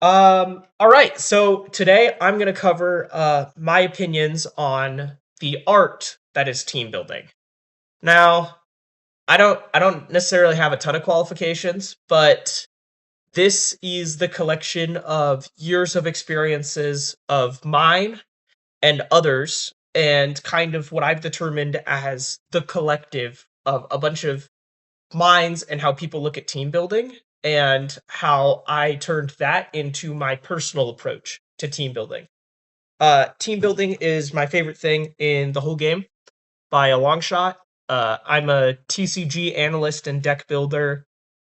All right. So today I'm going to cover my opinions on the art that is team building. Now, I don't necessarily have a ton of qualifications, but this is the collection of years of experiences of mine and others, and kind of what I've determined as the collective of a bunch of minds and how people look at team building and how I turned that into my personal approach to team building. Team building is my favorite thing in the whole game by a long shot. I'm a TCG analyst and deck builder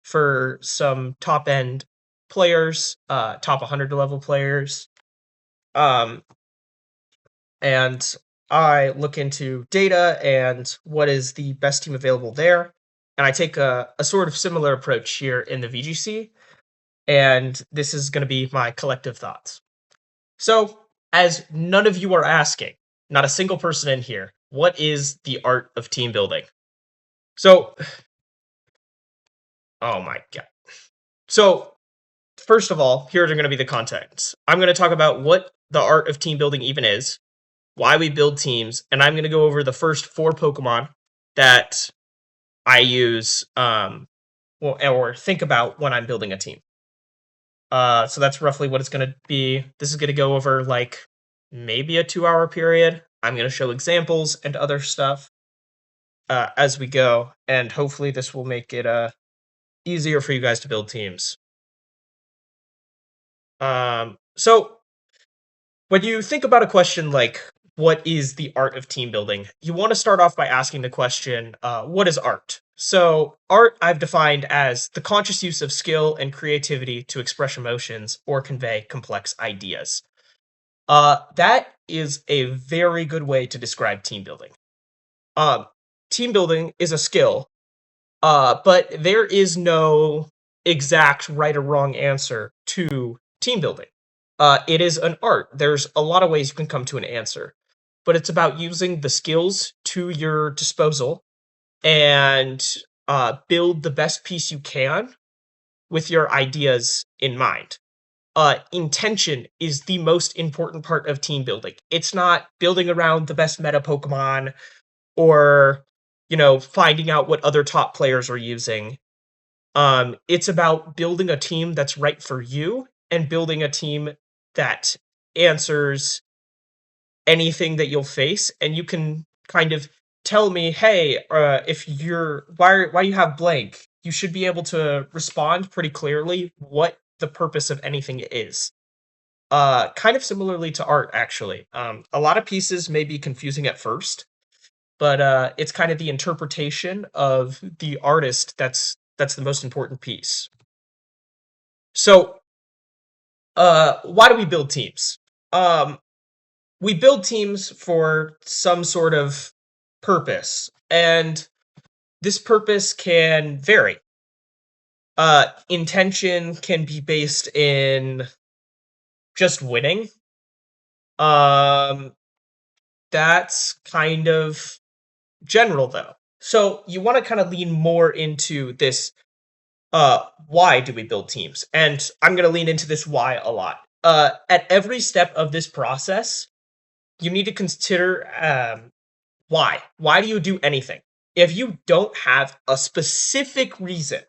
for some top end players, top 100 level players. Um, and I look into data and what is the best team available there. And I take a sort of similar approach here in the VGC, and this is going to be my collective thoughts. So, as none of you are asking, not a single person in here, what is the art of team building? So, oh my god. So, first of all, here are going to be the contents. I'm going to talk about what the art of team building even is, why we build teams, and I'm going to go over the first four Pokemon that I use, or think about when I'm building a team. So that's roughly what it's going to be. This is going to go over like maybe a 2 hour period. I'm going to show examples and other stuff as we go, and hopefully this will make it easier for you guys to build teams. So when you think about a question like what is the art of team building, you want to start off by asking the question, what is art? So art I've defined as the conscious use of skill and creativity to express emotions or convey complex ideas. That is a very good way to describe team building. Um, Team building is a skill, but there is no exact right or wrong answer to team building. It is an art. There's a lot of ways you can come to an answer, but it's about using the skills to your disposal and build the best piece you can with your ideas in mind. Intention is the most important part of team building. It's not building around the best meta Pokemon or, finding out what other top players are using. It's about building a team that's right for you and building a team that answers anything that you'll face, and you can kind of tell me, hey, if you're why you have blank, you should be able to respond pretty clearly what the purpose of anything is. Kind of similarly to art, actually. A lot of pieces may be confusing at first, but it's kind of the interpretation of the artist that's the most important piece. So, why do we build teams? Um, we build teams for some sort of purpose, and this purpose can vary. Intention can be based in just winning. Um, that's kind of general though. So you want to kind of lean more into this why do we build teams? And I'm going to lean into this why a lot. At every step of this process, you need to consider why. Why do you do anything? If you don't have a specific reason,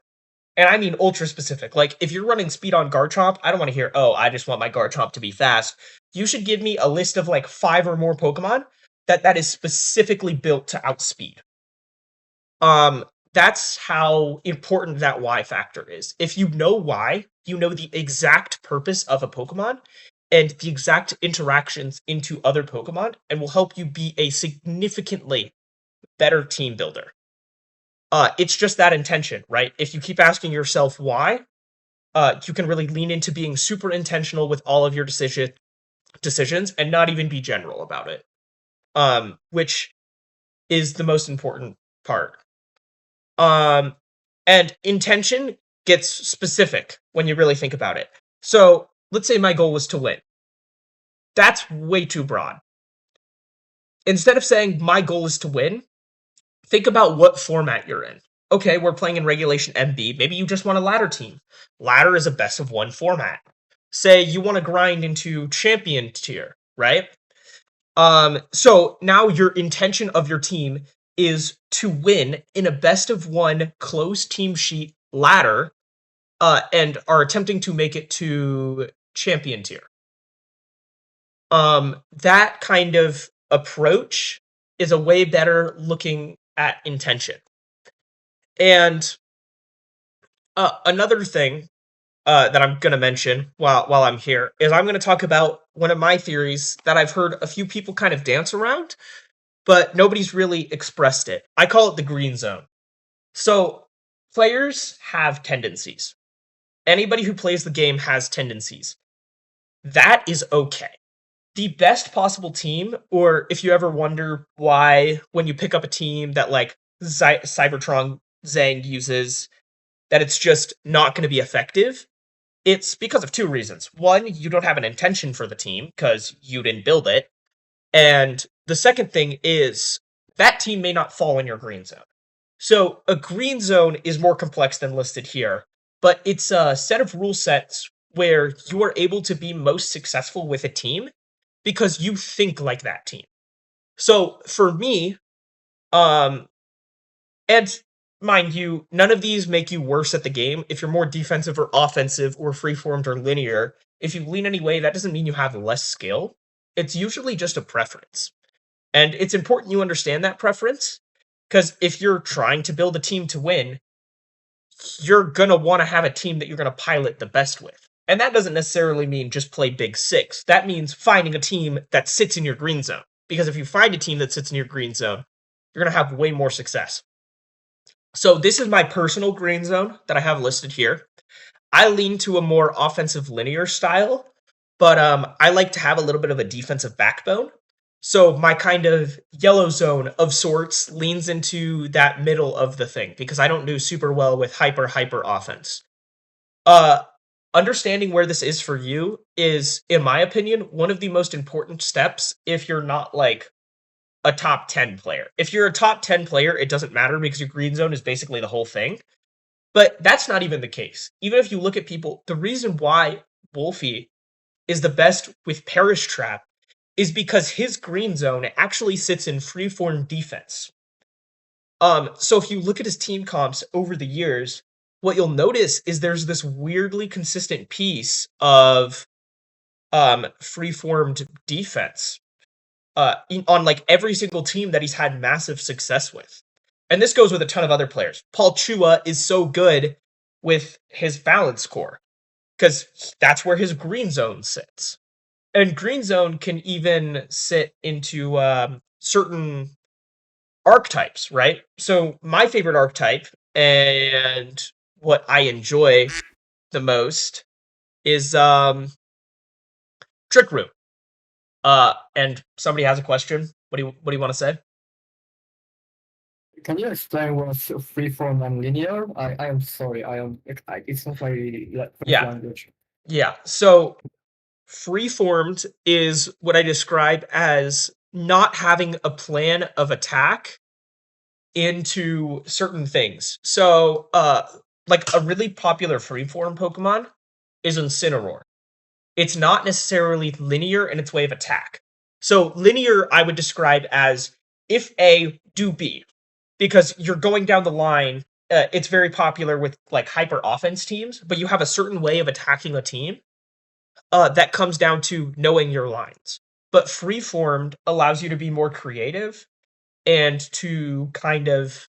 and I mean ultra specific, like if you're running speed on Garchomp, I don't want to hear, oh, I just want my Garchomp to be fast. You should give me a list of like 5 or more Pokemon that is specifically built to outspeed. Um, that's how important that why factor is. If you know why, you know the exact purpose of a Pokemon and the exact interactions into other Pokemon, and will help you be a significantly better team builder. It's just that intention, right? If you keep asking yourself why, you can really lean into being super intentional with all of your decisions and not even be general about it. Which is the most important part. Um, and intention gets specific when you really think about it. So let's say my goal was to win. That's way too broad. Instead of saying my goal is to win, think about what format you're in. Okay, we're playing in Regulation MB. Maybe you just want a ladder team. Ladder is a best of one format. Say you want to grind into champion tier, right? So now your intention of your team is to win in a best of one closed team sheet ladder, and are attempting to make it to champion tier. That kind of approach is a way better looking at intention. And another thing that I'm going to mention while I'm here is I'm going to talk about one of my theories that I've heard a few people kind of dance around, but nobody's really expressed it. I call it the green zone. So players have tendencies. Anybody who plays the game has tendencies. That is okay. The best possible team, or if you ever wonder why when you pick up a team that like Cybertron Zhang uses, that it's just not going to be effective, it's because of two reasons. One, you don't have an intention for the team because you didn't build it. And the second thing is that team may not fall in your green zone. So a green zone is more complex than listed here, but it's a set of rule sets where you are able to be most successful with a team because you think like that team. So for me, um, and mind you, none of these make you worse at the game. If you're more defensive or offensive or freeformed or linear, if you lean any way, that doesn't mean you have less skill. It's usually just a preference. And it's important you understand that preference, because if you're trying to build a team to win, you're going to want to have a team that you're going to pilot the best with. And that doesn't necessarily mean just play Big Six. That means finding a team that sits in your green zone. Because if you find a team that sits in your green zone, you're going to have way more success. So this is my personal green zone that I have listed here. I lean to a more offensive linear style, but I like to have a little bit of a defensive backbone. So my kind of yellow zone of sorts leans into that middle of the thing because I don't do super well with hyper offense. Uh Understanding where this is for you is, in my opinion, one of the most important steps if you're not like a top 10 player. If you're a top 10 player, it doesn't matter because your green zone is basically the whole thing. But that's not even the case. Even if you look at people, the reason why Wolfie is the best with Perish Trap is because his green zone actually sits in freeform defense. So if you look at his team comps over the years, what you'll notice is there's this weirdly consistent piece of freeformed defense on like every single team that he's had massive success with. And this goes with a ton of other players. Paul Chua is so good with his balance core because that's where his green zone sits. And green zone can even sit into certain archetypes, right? So my favorite archetype and what I enjoy the most is Trick Room. And somebody has a question. What do you want to say? Can you explain what's freeform and linear? I am sorry, it's not my first Yeah, language. yeah. So freeformed is what I describe as not having a plan of attack into certain things. So, like a really popular freeform Pokemon is Incineroar. It's not necessarily linear in its way of attack. So, linear I would describe as if A, do B, because you're going down the line. It's very popular with like hyper offense teams, but you have a certain way of attacking a team that comes down to knowing your lines. But freeformed allows you to be more creative and to kind of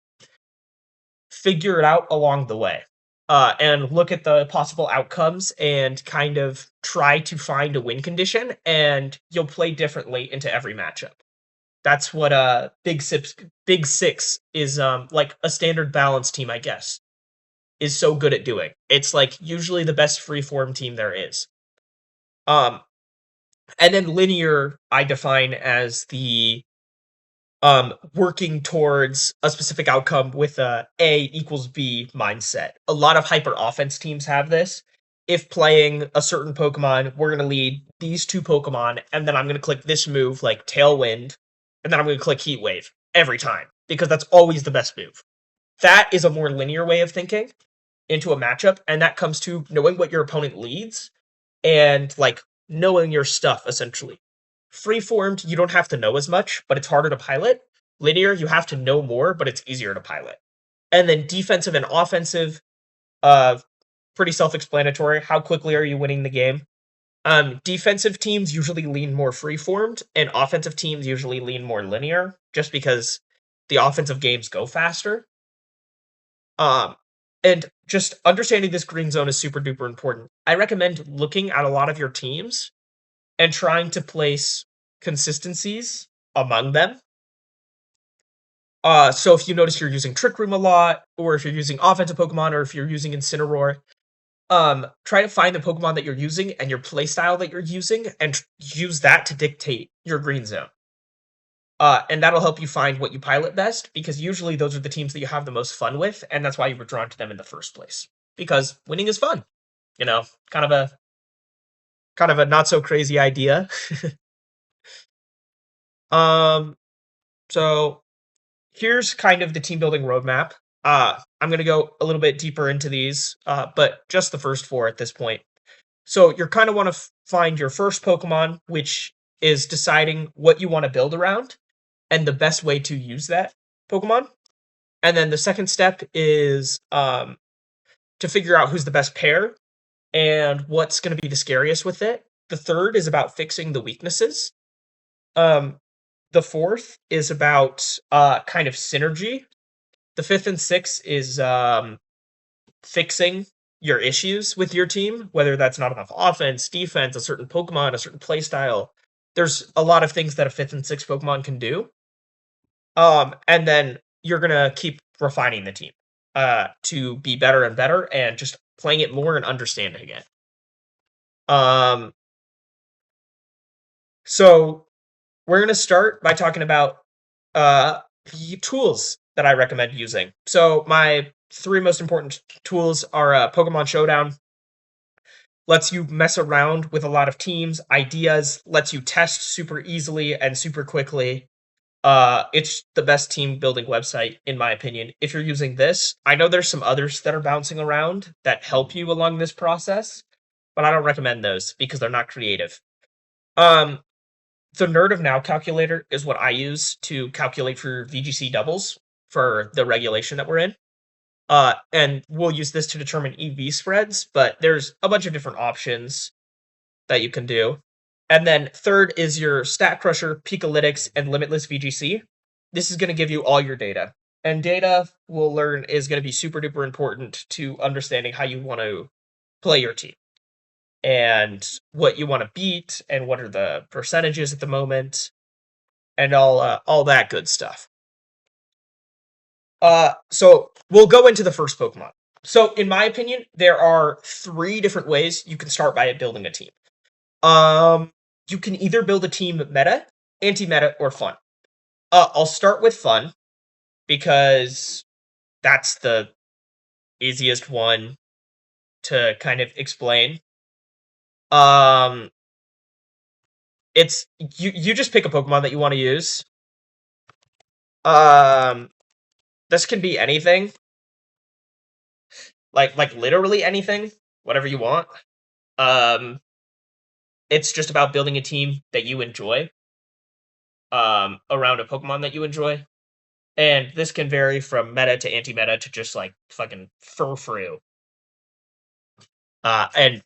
figure it out along the way. And look at the possible outcomes and kind of try to find a win condition, and you'll play differently into every matchup. That's what Big Six is like a standard balance team, I guess, is so good at doing. It's like usually the best freeform team there is. Um, and then linear I define as the working towards a specific outcome with a equals B mindset. A lot of hyper offense teams have this. If playing a certain Pokemon, we're gonna lead these two Pokemon, and then I'm gonna click this move like Tailwind, and then I'm gonna click Heat Wave every time because that's always the best move. That is a more linear way of thinking into a matchup, and that comes to knowing what your opponent leads and like knowing your stuff essentially. Freeformed, you don't have to know as much, but it's harder to pilot. Linear, you have to know more, but it's easier to pilot. And then defensive and offensive, uh, pretty self-explanatory. How quickly are you winning the game? Defensive teams usually lean more freeformed, and offensive teams usually lean more linear, just because the offensive games go faster. Um, and just understanding this green zone is super duper important. I recommend looking at a lot of your teams and trying to place consistencies among them. So if you notice you're using Trick Room a lot, or if you're using offensive Pokemon, or if you're using Incineroar, try to find the Pokemon that you're using and your playstyle that you're using, and use that to dictate your green zone. And that'll help you find what you pilot best, because usually those are the teams that you have the most fun with, and that's why you were drawn to them in the first place. Because winning is fun, you know, kind of a not so crazy idea. um, so here's kind of the team building roadmap. I'm gonna go a little bit deeper into these, but just the first four at this point. So you're kind of want to find your first Pokemon, which is deciding what you want to build around and the best way to use that Pokemon. And then the second step is to figure out who's the best pair and what's going to be the scariest with it. The third is about fixing the weaknesses. Um, the fourth is about kind of synergy. The fifth and sixth is fixing your issues with your team, whether that's not enough offense, defense, a certain Pokemon, a certain playstyle. There's a lot of things that a fifth and sixth Pokemon can do. And then you're gonna keep refining the team to be better and better, and just playing it more and understanding it. Um, so we're gonna start by talking about the tools that I recommend using. So my three most important tools are Pokemon Showdown. Lets you mess around with a lot of teams, ideas, lets you test super easily and super quickly. It's the best team building website, in my opinion. If you're using this, I know there's some others that are bouncing around that help you along this process, but I don't recommend those because they're not creative. Um, the Nerd of Now calculator is what I use to calculate for VGC doubles for the regulation that we're in. And we'll use this to determine EV spreads, but there's a bunch of different options that you can do. And then third is your Stat Crusher, Pikalytics, and Limitless VGC. This is going to give you all your data. And data, we'll learn, is going to be super duper important to understanding how you want to play your team and what you want to beat and what are the percentages at the moment and all that good stuff. So we'll go into the first Pokemon. So in my opinion, there are three different ways you can start by building a team. You can either build a team meta, anti-meta, or fun. I'll start with fun because that's the easiest one to kind of explain. It's you just pick a Pokemon that you want to use. Um, this can be anything, like literally anything, whatever you want. Um, it's just about building a team that you enjoy. Around a Pokemon that you enjoy. And this can vary from meta to anti-meta to just like fucking fur-free. And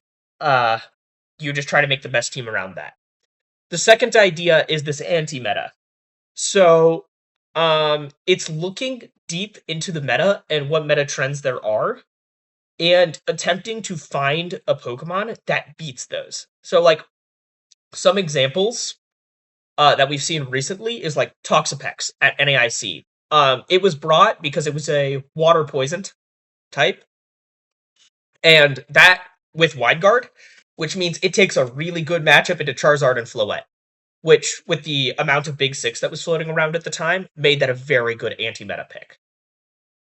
you just try to make the best team around that. The second idea is this anti-meta. So it's looking deep into the meta and what meta trends there are, and attempting to find a Pokemon that beats those. So like some examples that we've seen recently is like Toxapex at NAIC. It was brought because it was a water poisoned type, and that with Wide Guard, which means it takes a really good matchup into Charizard and Floette, which, with the amount of Big Six that was floating around at the time, made that a very good anti-meta pick.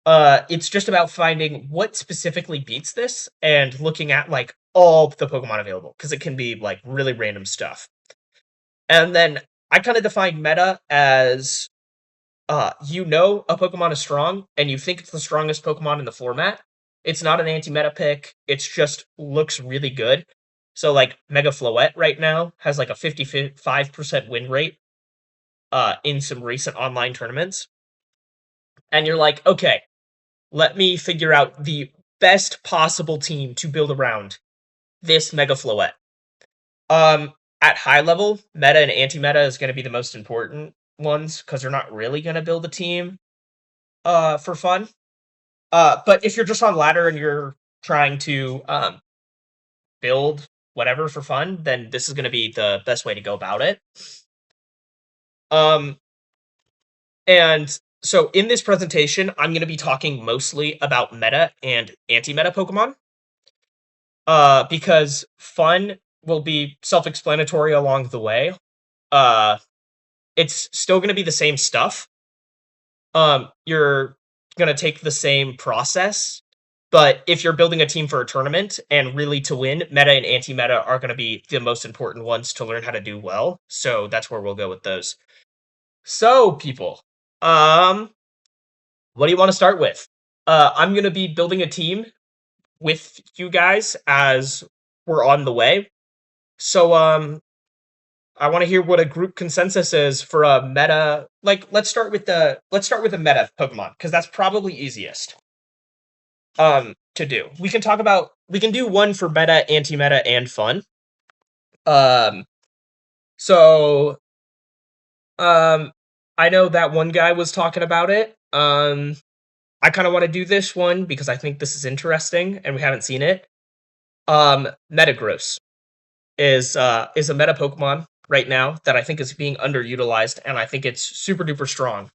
It's just about finding what specifically beats this and looking at like all the Pokemon available, because it can be like really random stuff. And then I kind of define meta as you know a Pokemon is strong and you think it's the strongest Pokemon in the format. It's not an anti-meta pick. It's just looks really good. So like Mega Floette right now has like a 55% win rate in some recent online tournaments. And you're like, okay, let me figure out the best possible team to build around this Mega Floette. At high level, meta and anti-meta is going to be the most important ones because they're not really going to build a team for fun. But if you're just on ladder and you're trying to build whatever for fun, then this is going to be the best way to go about it. Um, and so in this presentation, I'm going to be talking mostly about meta and anti-meta Pokemon. Because fun will be self-explanatory along the way. It's still going to be the same stuff. You're going to take the same process, but if you're building a team for a tournament and really to win, meta and anti-meta are going to be the most important ones to learn how to do well. So that's where we'll go with those. So, people, what do you want to start with? I'm going to be building a team with you guys as we're on the way. So, I want to hear what a group consensus is for a meta. Like, let's start with the meta Pokemon because that's probably easiest. To do. We can do one for meta, anti-meta, and fun. Um, so, I know that one guy was talking about it. I kind of want to do this one because I think this is interesting and we haven't seen it. Metagross is a meta Pokemon right now that I think is being underutilized, and I think it's super duper strong.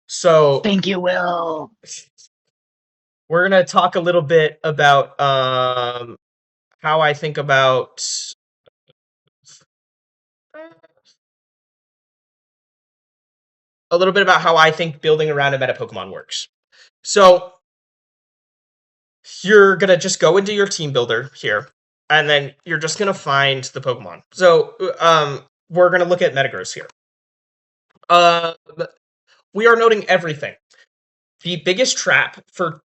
So Thank you, Will. we're gonna talk a little bit about how I think about a little bit about how I think building around a meta Pokemon works. So you're gonna just go into your team builder here, and then you're just gonna find the Pokemon. So we're gonna look at Metagross here. We are noting everything. The biggest trap for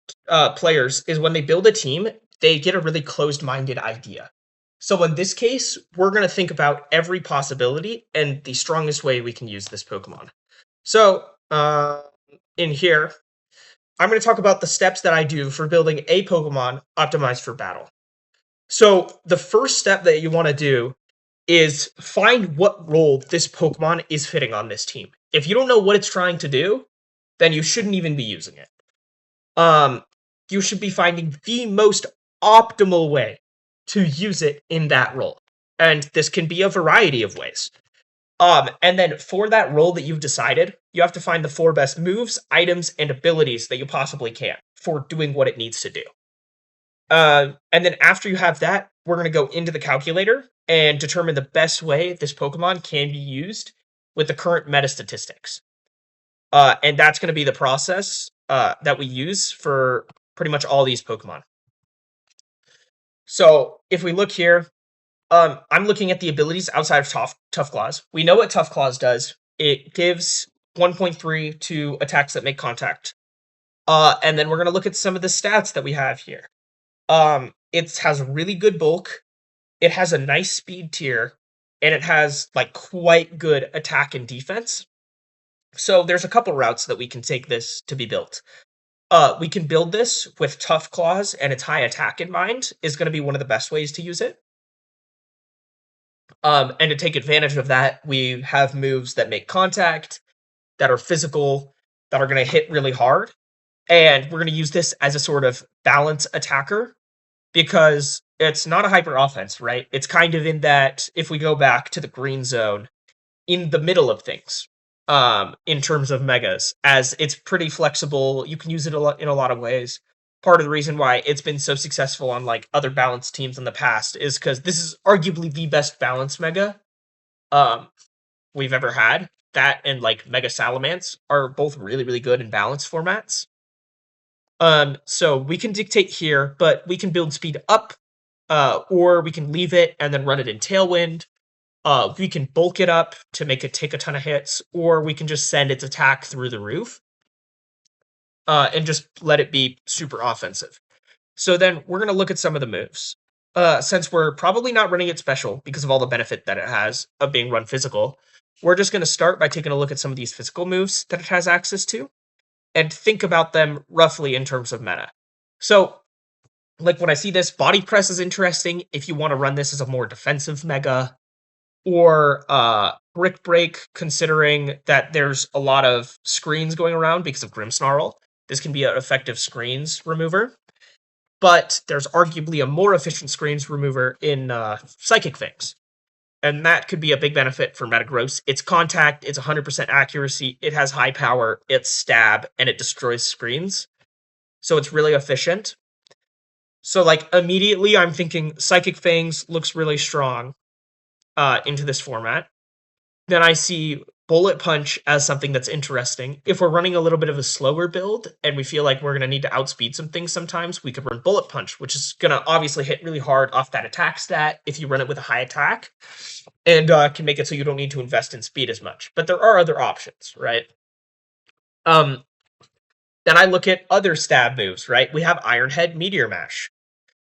players is when they build a team, they get a really closed-minded idea. So in this case, we're going to think about every possibility and the strongest way we can use this Pokemon. So in here, I'm going to talk about the steps that I do for building a Pokemon optimized for battle. So the first step that you want to do is find what role this Pokemon is fitting on this team. If you don't know what it's trying to do, then you shouldn't even be using it. You should be finding the most optimal way to use it in that role. And this can be a variety of ways. And then for that role that you've decided, you have to find the 4 best moves, items, and abilities that you possibly can for doing what it needs to do. And then after you have that, we're going to go into the calculator and determine the best way this Pokemon can be used with the current meta statistics. And that's going to be the process that we use for pretty much all these Pokemon. So if we look here, I'm looking at the abilities outside of Tough Claws. We know what Tough Claws does. It gives 1.3 to attacks that make contact. And then we're going to look at some of the stats that we have here. It has really good bulk. It has a nice speed tier. And it has like quite good attack and defense. So there's a couple routes that we can take this to be built. We can build this with Tough Claws and its high attack in mind is going to be one of the best ways to use it. And to take advantage of that, we have moves that make contact, that are physical, that are going to hit really hard. And we're going to use this as a sort of balance attacker because it's not a hyper offense, right? It's kind of in that if we go back to the green zone, in the middle of things, in terms of megas, as it's pretty flexible. You can use it in a lot of ways. Part of the reason why it's been so successful on like other balanced teams in the past is because this is arguably the best balanced mega we've ever had. That and like Mega Salamence are both really, really good in balanced formats. So we can dictate here, but we can build speed up, or we can leave it and then run it in Tailwind. We can bulk it up to make it take a ton of hits, or we can just send its attack through the roof and just let it be super offensive. So then we're going to look at some of the moves. since we're probably not running it special because of all the benefit that it has of being run physical, we're just going to start by taking a look at some of these physical moves that it has access to and think about them roughly in terms of meta. So, like when I see this, body press is interesting if you want to run this as a more defensive mega, or brick break, considering that there's a lot of screens going around because of Grimmsnarl. This can be an effective screens remover, but there's arguably a more efficient screens remover in Psychic Fangs. And that could be a big benefit for Metagross. It's contact, it's 100% accuracy, it has high power, it's stab, and it destroys screens. So it's really efficient. So, like, immediately I'm thinking Psychic Fangs looks really strong into this format. Then I see Bullet Punch as something that's interesting. If we're running a little bit of a slower build and we feel like we're going to need to outspeed some things sometimes, we could run Bullet Punch, which is going to obviously hit really hard off that attack stat if you run it with a high attack, and can make it so you don't need to invest in speed as much. But there are other options, right? Then I look at other stab moves, right? We have Iron Head, Meteor Mash.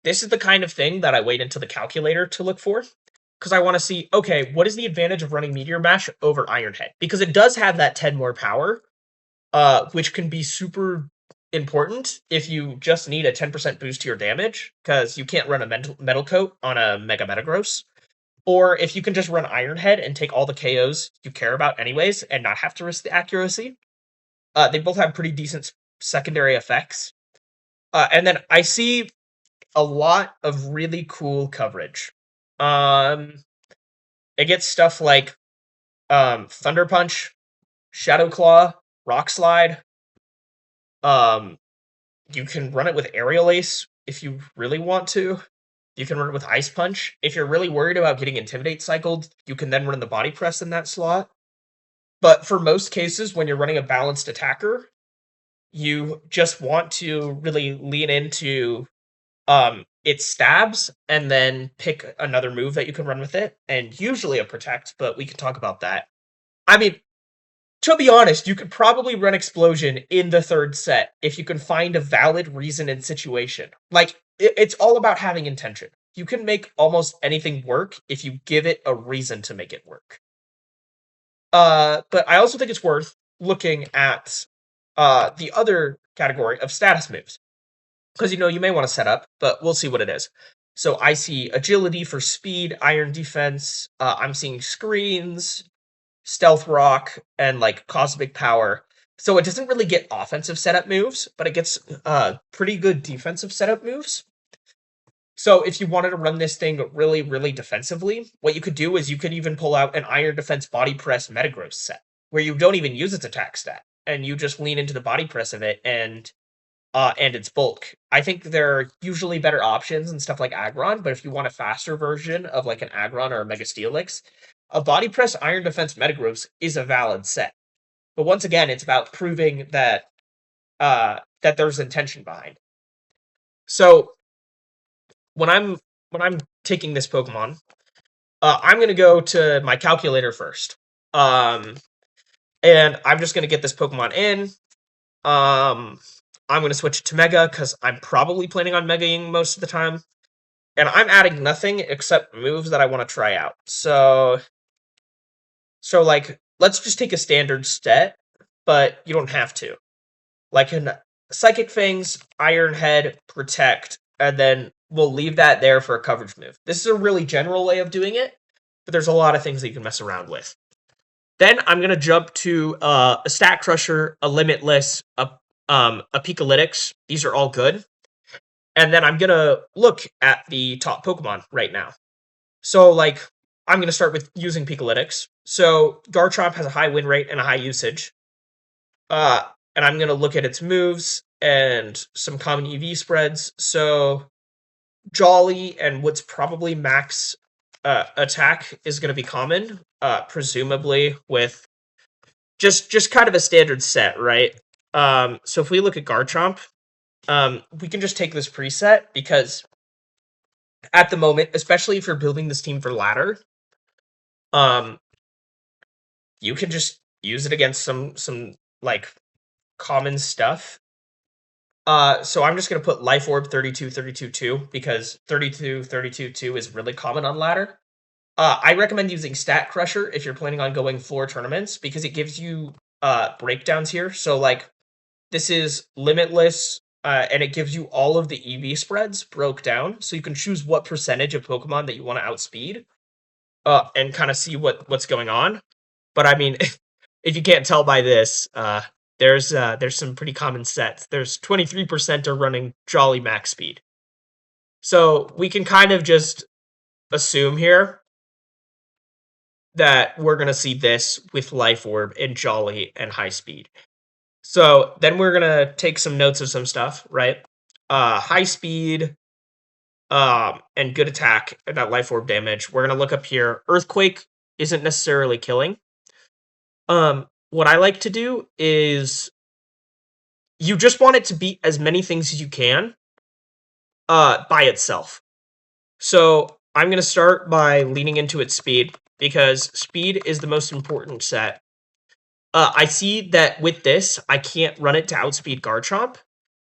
This is the kind of thing that I wait until the calculator to look for, because I want to see, okay, what is the advantage of running Meteor Mash over Iron Head? Because it does have that 10 more power, which can be super important if you just need a 10% boost to your damage, because you can't run a metal coat on a Mega Metagross. Or if you can just run Iron Head and take all the KOs you care about anyways and not have to risk the accuracy. They both have pretty decent secondary effects. And then I see a lot of really cool coverage. It gets stuff like Thunder Punch, Shadow Claw, Rock Slide. You can run it with Aerial Ace if you really want to. You can run it with Ice Punch. If you're really worried about getting Intimidate cycled, you can then run the Body Press in that slot. But for most cases, when you're running a balanced attacker, you just want to really lean into its stabs and then pick another move that you can run with it, and usually a protect, but we can talk about that. I mean, to be honest, you could probably run Explosion in the third set if you can find a valid reason and situation. Like, it's all about having intention. You can make almost anything work if you give it a reason to make it work. But I also think it's worth looking at the other category of status moves. Because, you may want to set up, but we'll see what it is. So I see agility for speed, iron defense. I'm seeing screens, stealth rock, and like cosmic power. So it doesn't really get offensive setup moves, but it gets pretty good defensive setup moves. So if you wanted to run this thing really, really defensively, what you could do is you could even pull out an Iron Defense Body Press Metagross set, where you don't even use its attack stat, and you just lean into the body press of it and its bulk. I think there are usually better options and stuff like Aggron, but if you want a faster version of like an Aggron or a Mega Steelix, a Body Press Iron Defense Metagross is a valid set. But once again, it's about proving that that there's intention behind. So when I'm taking this Pokemon, I'm gonna go to my calculator first. And I'm just gonna get this Pokemon in. I'm gonna switch it to Mega because I'm probably planning on Megaing most of the time. And I'm adding nothing except moves that I want to try out. So like, let's just take a standard set, but you don't have to. Like in Psychic Fangs, Iron Head, Protect, and then we'll leave that there for a coverage move. This is a really general way of doing it, but there's a lot of things that you can mess around with. Then I'm going to jump to a Stat Crusher, a Limitless, a Pikalytics. These are all good. And then I'm going to look at the top Pokemon right now. So, like, I'm going to start with using Pikalytics. So, Garchomp has a high win rate and a high usage. And I'm going to look at its moves and some common EV spreads. So, Jolly and what's probably max attack is going to be common, presumably with just kind of a standard set, right? So if we look at Garchomp, we can just take this preset because at the moment, especially if you're building this team for ladder, you can just use it against some like common stuff. So I'm just gonna put Life Orb 32, 32, 2 because 32, 32, 2 is really common on ladder. I recommend using Stat Crusher if you're planning on going floor tournaments because it gives you breakdowns here. So like this is limitless, and it gives you all of the EV spreads broke down, so you can choose what percentage of Pokemon that you want to outspeed, and kind of see what's going on. But I mean, if you can't tell by this, there's some pretty common sets. There's 23% are running Jolly max speed, so we can kind of just assume here that we're gonna see this with Life Orb and Jolly and high speed. So then we're gonna take some notes of some stuff, right? High speed, and good attack, and that Life Orb damage. We're gonna look up here. Earthquake isn't necessarily killing. What I like to do is you just want it to beat as many things as you can, by itself. So I'm gonna start by leaning into its speed because speed is the most important set. I see that with this, I can't run it to outspeed Garchomp.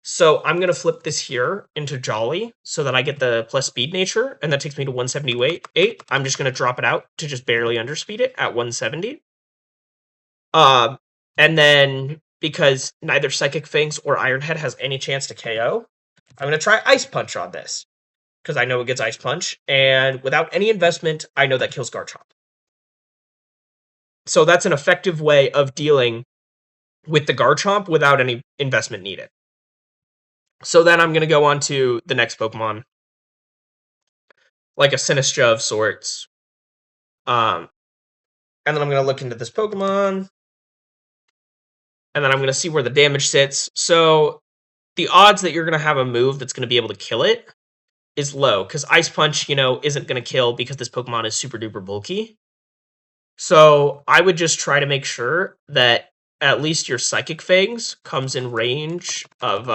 So I'm going to flip this here into Jolly so that I get the plus speed nature, and that takes me to 178. I'm just going to drop it out to just barely underspeed it at 170. And then, because neither Psychic Fangs or Iron Head has any chance to KO, I'm going to try Ice Punch on this, because I know it gets Ice Punch, and without any investment, I know that kills Garchomp. So that's an effective way of dealing with the Garchomp without any investment needed. So then I'm going to go on to the next Pokemon, like a Sinistcha of sorts. And then I'm going to look into this Pokemon, and then I'm going to see where the damage sits. So the odds that you're going to have a move that's going to be able to kill it is low, because Ice Punch, isn't going to kill because this Pokemon is super duper bulky. So I would just try to make sure that at least your Psychic Fangs comes in range of,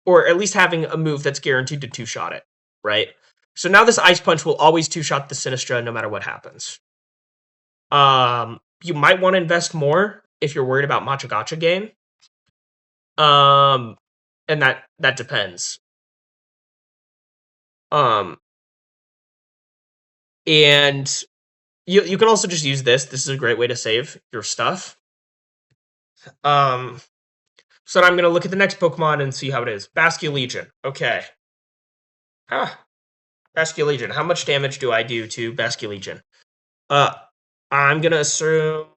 or at least having a move that's guaranteed to two-shot it, right? So now this Ice Punch will always two-shot the Sinistcha no matter what happens. You might want to invest more if you're worried about Matcha Gotcha game. And that depends. And you can also just use this. This is a great way to save your stuff. So now I'm going to look at the next Pokemon and see how it is. Basculegion. Okay. Basculegion. How much damage do I do to Basculegion? I'm going to assume...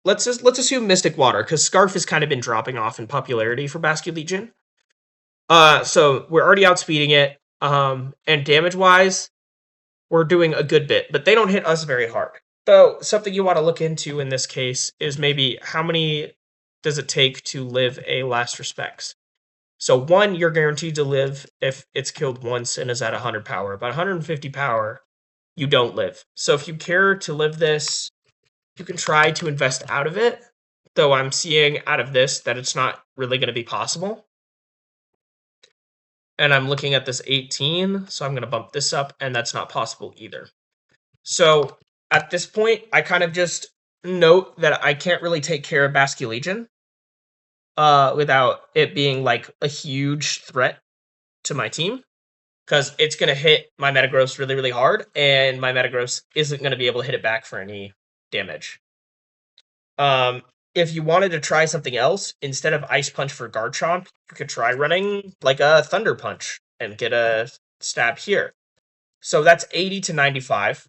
Let's assume Mystic Water, because Scarf has kind of been dropping off in popularity for Basculegion. So we're already outspeeding it. And damage-wise, we're doing a good bit, but they don't hit us very hard. So something you want to look into in this case is maybe how many does it take to live a Last Respects. So 1, you're guaranteed to live if it's killed once and is at 100 power. But 150 power, you don't live. So if you care to live this, you can try to invest out of it, though I'm seeing out of this that it's not really going to be possible. And I'm looking at this 18, so I'm going to bump this up, and that's not possible either. So at this point, I kind of just note that I can't really take care of Basculegion without it being like a huge threat to my team, because it's going to hit my Metagross really, really hard, and my Metagross isn't going to be able to hit it back for any damage. If you wanted to try something else, instead of Ice Punch for Garchomp, you could try running like a Thunder Punch and get a stab here. So that's 80 to 95.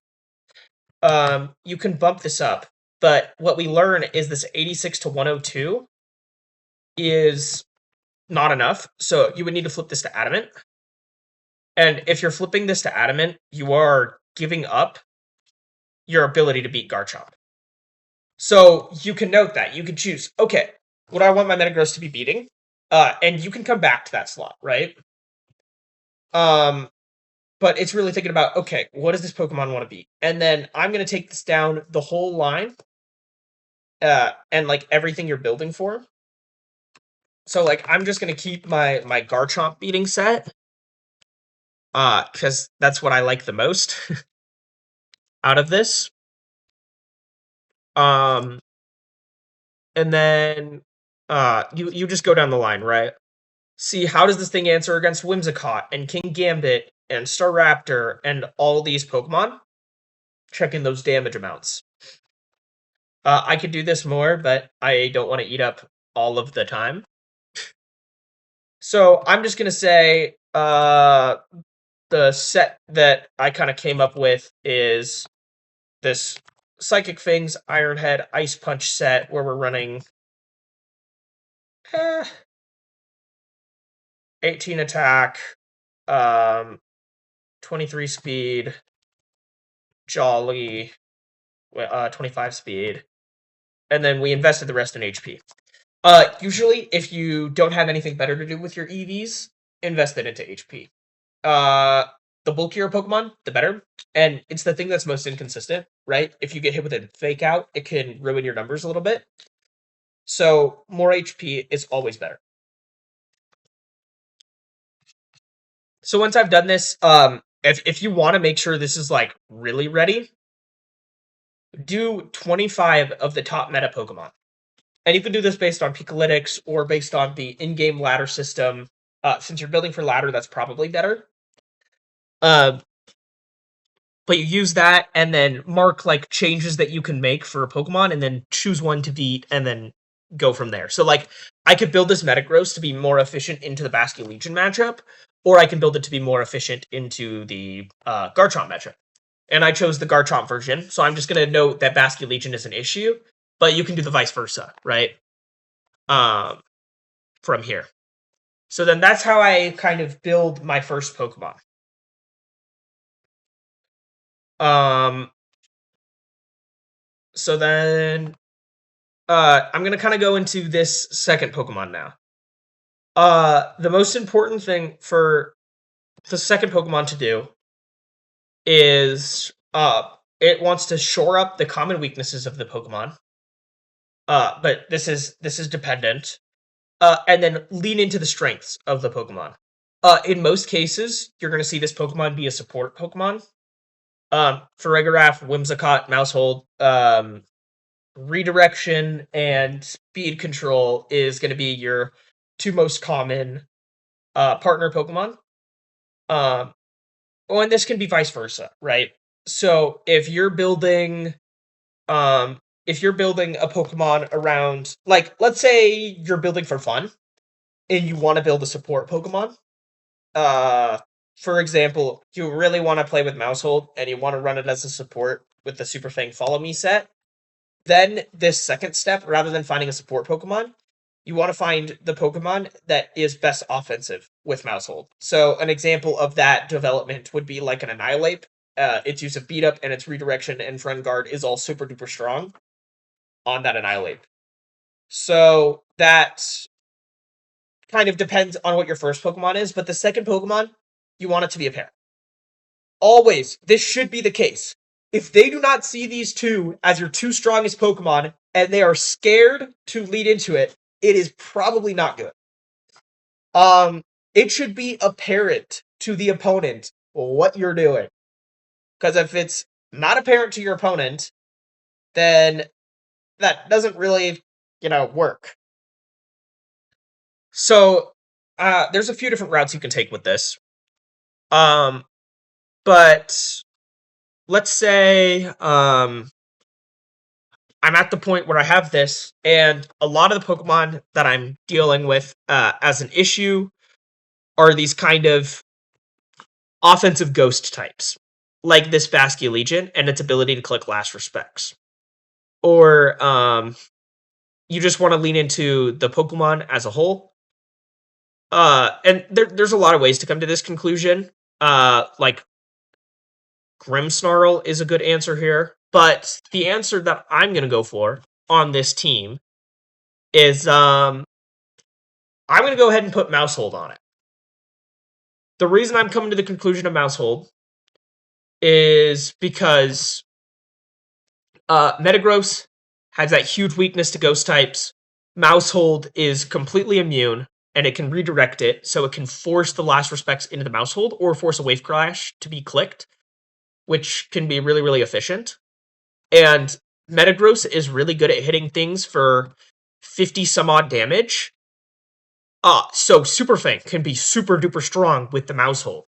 You can bump this up, but what we learn is this 86 to 102 is not enough, so you would need to flip this to Adamant. And if you're flipping this to Adamant, you are giving up your ability to beat Garchomp. So you can note that. You can choose, okay, what do I want my Metagross to be beating? And you can come back to that slot, right? But it's really thinking about, okay, what does this Pokemon want to beat? And then I'm going to take this down the whole line, and like everything you're building for. So like I'm just going to keep my Garchomp beating set, because that's what I like the most out of this. And then you just go down the line, right? See, how does this thing answer against Whimsicott and King Gambit and Staraptor and all these Pokemon? Checking those damage amounts. I could do this more, but I don't want to eat up all of the time. So I'm just gonna say the set that I kind of came up with is this Psychic Fangs Iron Head Ice Punch set where we're running 18 attack, 23 speed, Jolly, 25 speed, and then we invested the rest in HP. Usually, if you don't have anything better to do with your EVs, invest it into HP. The bulkier Pokemon, the better. And it's the thing that's most inconsistent, right? If you get hit with a fake out, it can ruin your numbers a little bit. So more HP is always better. So once I've done this, if you want to make sure this is like really ready, do 25 of the top meta Pokemon. And you can do this based on Pikalytics or based on the in-game ladder system. Since you're building for ladder, that's probably better. But you use that and then mark like changes that you can make for a Pokemon and then choose one to beat and then go from there. So like I could build this Metagross to be more efficient into the Basculegion matchup, or I can build it to be more efficient into the Garchomp matchup. And I chose the Garchomp version, so I'm just going to note that Basculegion is an issue, but you can do the vice versa, right? From here. So then that's how I kind of build my first Pokemon. So then I'm going to kind of go into this second Pokemon now. The most important thing for the second Pokemon to do is it wants to shore up the common weaknesses of the Pokemon. But this is dependent. And then lean into the strengths of the Pokemon. In most cases, you're going to see this Pokemon be a support Pokemon. Farigiraf, Whimsicott, Mousehold, redirection and speed control is going to be your two most common partner Pokemon. And this can be vice versa, right? So if you're building a Pokemon around, like, let's say you're building for fun and you want to build a support Pokemon. For example, you really want to play with Mousehold and you want to run it as a support with the Super Fang Follow Me set. Then this second step, rather than finding a support Pokemon, you want to find the Pokemon that is best offensive with Mousehold. So an example of that development would be like an Annihilate. Its use of Beat Up and its redirection and Friend Guard is all super duper strong on that Annihilate. So that kind of depends on what your first Pokemon is, but the second Pokemon, you want it to be a pair. Always, this should be the case. If they do not see these two as your two strongest Pokemon, and they are scared to lead into it, it is probably not good. It should be apparent to the opponent what you're doing. Because if it's not apparent to your opponent, then that doesn't really, work. So, there's a few different routes you can take with this. But let's say I'm at the point where I have this, and a lot of the Pokemon that I'm dealing with as an issue are these kind of offensive ghost types, like this Basculegion and its ability to click Last Respects. Or you just want to lean into the Pokemon as a whole. And there's a lot of ways to come to this conclusion. Like Grimmsnarl is a good answer here. But the answer that I'm going to go for on this team is I'm going to go ahead and put Mousehold on it. The reason I'm coming to the conclusion of Mousehold is because Metagross has that huge weakness to ghost types. Mousehold is completely immune, and it can redirect it, so it can force the Last Respects into the Mousehold or force a Wave Crash to be clicked, which can be really, really efficient. And Metagross is really good at hitting things for 50 some odd damage. So Super Fang can be super duper strong with the mouse hold.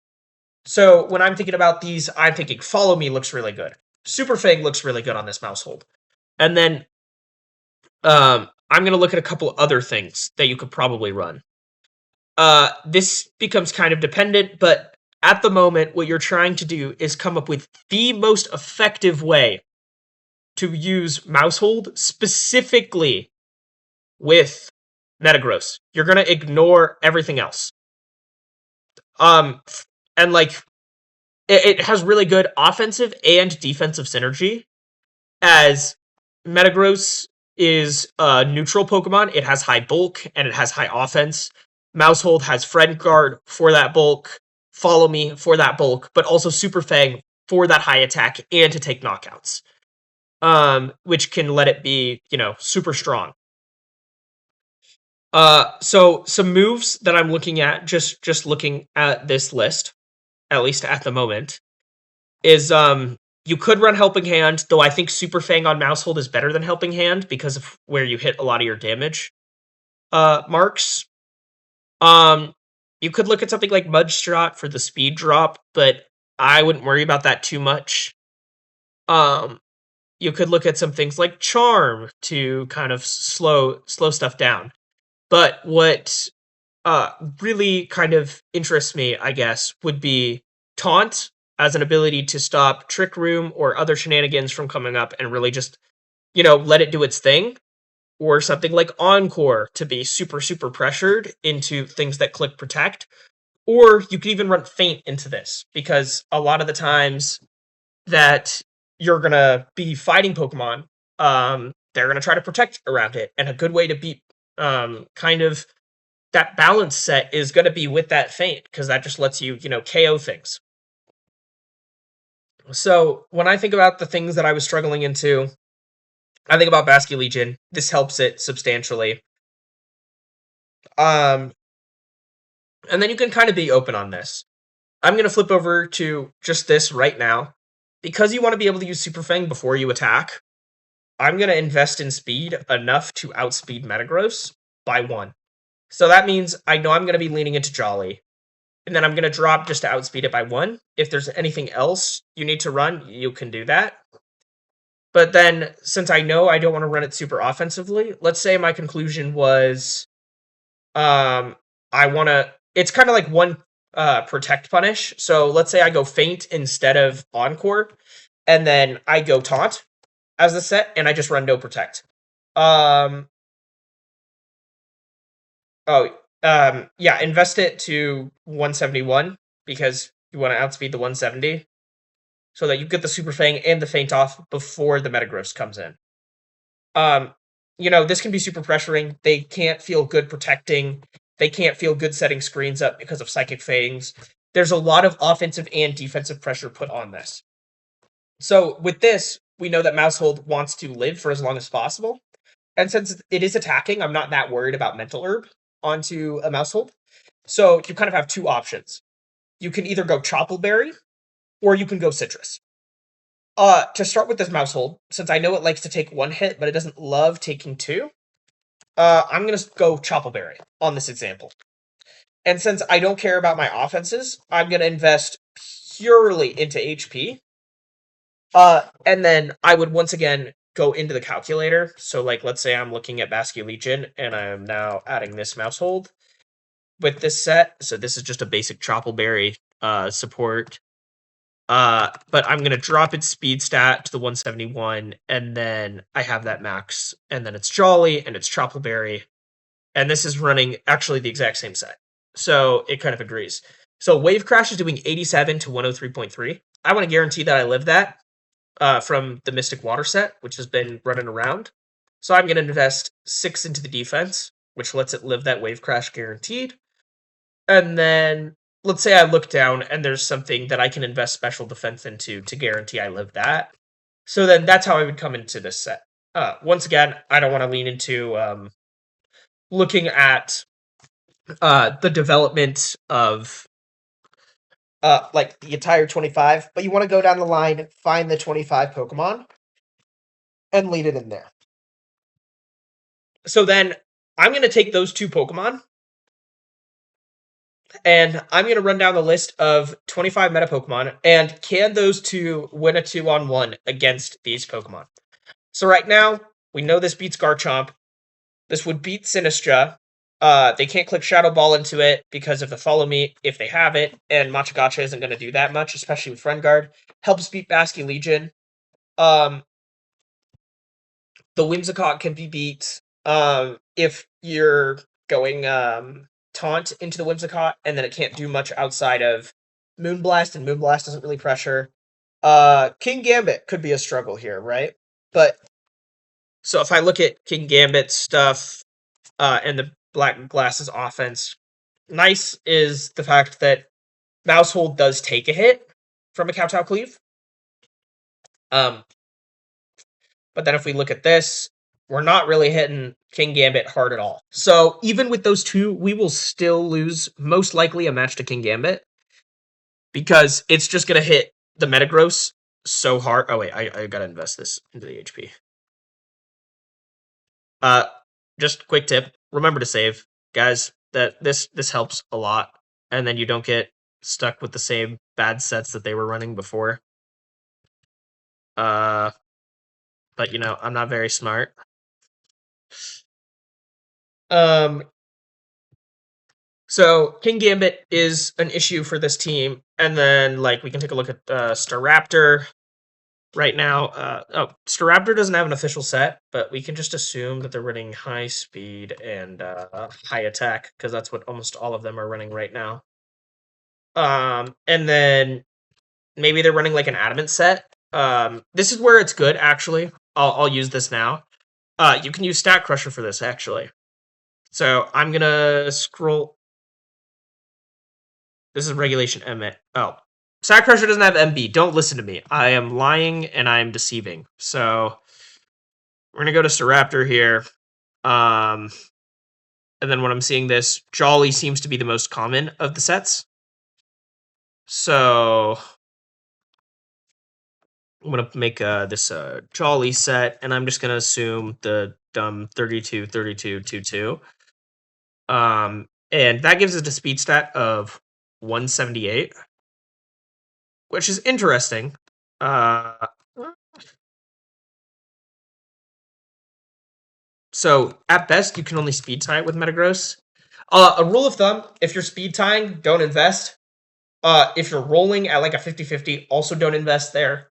So when I'm thinking about these, I'm thinking Follow Me looks really good. Super Fang looks really good on this mouse hold. And then I'm going to look at a couple other things that you could probably run. This becomes kind of dependent, but at the moment, what you're trying to do is come up with the most effective way to use mouse hold specifically with Metagross. You're going to ignore everything else. And like it has really good offensive and defensive synergy, as Metagross is a neutral Pokemon. It has high bulk and it has high offense. Mousehold has Friend Guard for that bulk, Follow Me for that bulk, but also Super Fang for that high attack and to take knockouts, which can let it be, super strong. So some moves that I'm looking at, just looking at this list, at least at the moment, is you could run Helping Hand, though I think Super Fang on Mousehold is better than Helping Hand because of where you hit a lot of your damage marks. You could look at something like Mudstrot for the speed drop, but I wouldn't worry about that too much. You could look at some things like Charm to kind of slow stuff down. But what really kind of interests me, I guess, would be Taunt as an ability to stop Trick Room or other shenanigans from coming up and really just, let it do its thing. Or something like Encore to be super, super pressured into things that click Protect. Or you could even run Feint into this, because a lot of the times that you're going to be fighting Pokemon, they're going to try to protect around it. And a good way to beat kind of that balance set is going to be with that Feint, because that just lets you, KO things. So when I think about the things that I was struggling into, I think about Basculegion. This helps it substantially. And then you can kind of be open on this. I'm going to flip over to just this right now. Because you want to be able to use Super Fang before you attack, I'm going to invest in speed enough to outspeed Metagross by 1. So that means I know I'm going to be leaning into Jolly. And then I'm going to drop just to outspeed it by 1. If there's anything else you need to run, you can do that. But then, since I know I don't want to run it super offensively, let's say my conclusion was, I want to. It's kind of like one protect punish. So let's say I go Feint instead of Encore, and then I go Taunt as the set, and I just run no protect. Yeah, invest it to 171 because you want to outspeed the 170, so that you get the Super Fang and the Feint off before the Metagross comes in. This can be super pressuring. They can't feel good protecting. They can't feel good setting screens up because of Psychic Fangs. There's a lot of offensive and defensive pressure put on this. So with this, we know that Mousehold wants to live for as long as possible. And since it is attacking, I'm not that worried about Mental Herb onto a Mousehold. So you kind of have two options. You can either go Choppleberry, or you can go Citrus. To start with this Mousehold, since I know it likes to take 1 hit, but it doesn't love taking 2, I'm going to go Choppleberry on this example. And since I don't care about my offenses, I'm going to invest purely into HP. And then I would once again go into the calculator. So, like, let's say I'm looking at Basculegion, and I am now adding this Mousehold with this set. So this is just a basic Choppleberry support. But I'm going to drop its speed stat to the 171, and then I have that max, and then it's Jolly, and it's Choppleberry, and this is running actually the exact same set. So it kind of agrees. So Wave Crash is doing 87 to 103.3. I want to guarantee that I live that from the Mystic Water set, which has been running around. So I'm going to invest 6 into the defense, which lets it live that Wave Crash guaranteed. And then let's say I look down and there's something that I can invest special defense into to guarantee I live that. So then that's how I would come into this set. Once again, I don't want to lean into looking at the development of like the entire 25, but you want to go down the line, find the 25 Pokemon, and lead it in there. So then I'm going to take those two Pokemon and I'm going to run down the list of 25 meta Pokemon and can those two win a 2-on-1 against these Pokemon. So right now, we know this beats Garchomp. This would beat Sinistra. They can't click Shadow Ball into it because of the Follow Me if they have it, and Machagacha isn't going to do that much, especially with Friend Guard. Helps beat Basky Legion. Um, the Whimsicott can be beat if you're going Taunt into the Whimsicott, and then it can't do much outside of Moonblast, and Moonblast doesn't really pressure. King Gambit could be a struggle here, right? But so if I look at King Gambit's stuff and the Black Glasses offense, nice is the fact that Mousehold does take a hit from a Kowtow Cleave. But then if we look at this, we're not really hitting King Gambit hard at all. So even with those two, we will still lose most likely a match to King Gambit because it's just going to hit the Metagross so hard. Oh wait, I got to invest this into the HP. Just quick tip, remember to save, guys. That this helps a lot, and then you don't get stuck with the same bad sets that they were running before. But you know, I'm not very smart. So King Gambit is an issue for this team, and then like we can take a look at Staraptor right now. Staraptor doesn't have an official set, but we can just assume that they're running high speed and high attack because that's what almost all of them are running right now. And then maybe they're running like an adamant set. This is where it's good actually. I'll use this now. You can use Stat Crusher for this actually. So I'm gonna scroll. This is regulation M. Oh, Stat Crusher doesn't have MB. Don't listen to me. I am lying and I am deceiving. So we're gonna go to Staraptor here. And then when I'm seeing this, Jolly seems to be the most common of the sets. So I'm gonna make this Jolly set, and I'm just gonna assume the dumb 32, 32, 22. And that gives us a speed stat of 178, which is interesting. So at best, you can only speed tie it with Metagross. A rule of thumb: if you're speed tying, don't invest. If you're rolling at like a 50-50, also don't invest there.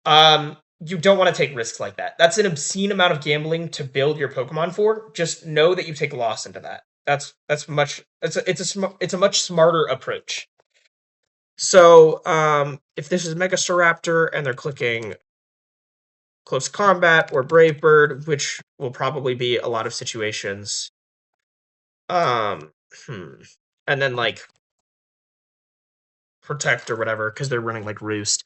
You don't want to take risks like that. That's an obscene amount of gambling to build your Pokemon for. Just know that you take a loss into that. That's much. It's a much smarter approach. So if this is Mega Staraptor and they're clicking Close Combat or Brave Bird, which will probably be a lot of situations. And then like Protect or whatever because they're running like Roost.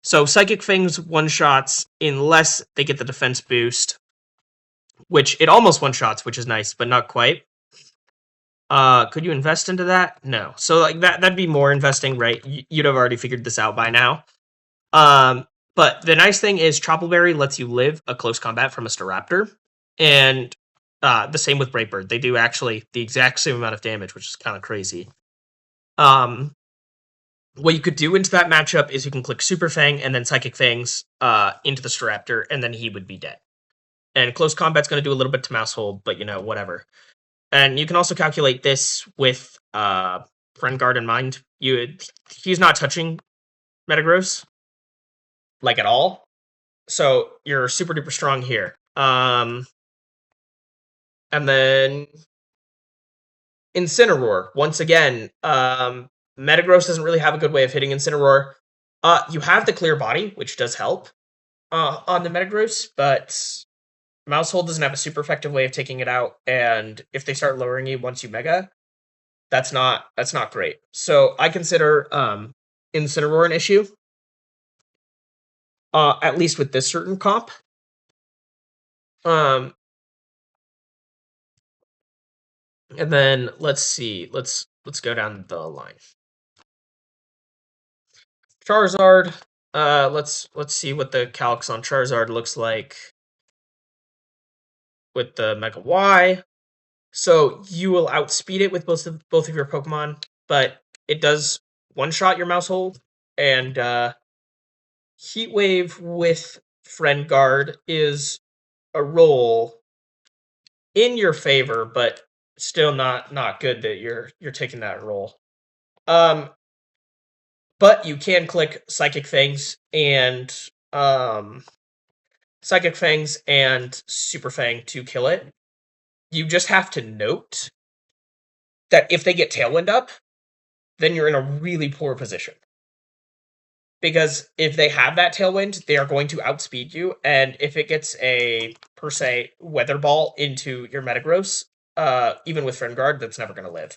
So Psychic Fang's one-shots unless they get the defense boost, which it almost one-shots, which is nice, but not quite. Could you invest into that? No. So like that'd be more investing, right? You'd have already figured this out by now. But the nice thing is Choppleberry lets you live a close combat from a Staraptor, and the same with Brave Bird. They do actually the exact same amount of damage, which is kind of crazy. What you could do into that matchup is you can click Super Fang and then Psychic Fangs into the Staraptor, and then he would be dead. And close combat's going to do a little bit to Mousehold, but you know, whatever. And you can also calculate this with Friend Guard in mind. He's not touching Metagross like at all, so you're super duper strong here. And then Incineroar once again. Metagross doesn't really have a good way of hitting Incineroar. You have the clear body, which does help on the Metagross, but Mousehold doesn't have a super effective way of taking it out, and if they start lowering you once you Mega, that's not great. So I consider Incineroar an issue, at least with this certain comp. And then let's see, let's go down the line. Charizard. Let's see what the calcs on Charizard looks like with the Mega Y. So you will outspeed it with both of your Pokemon, but it does one shot your mouse hold, and Heat Wave with Friend Guard is a roll in your favor, but still not good that you're taking that roll. But you can click Psychic Fangs and Super Fang to kill it. You just have to note that if they get Tailwind up, then you're in a really poor position. Because if they have that Tailwind, they are going to outspeed you, and if it gets a, per se, Weather Ball into your Metagross, even with Friend Guard, that's never going to live.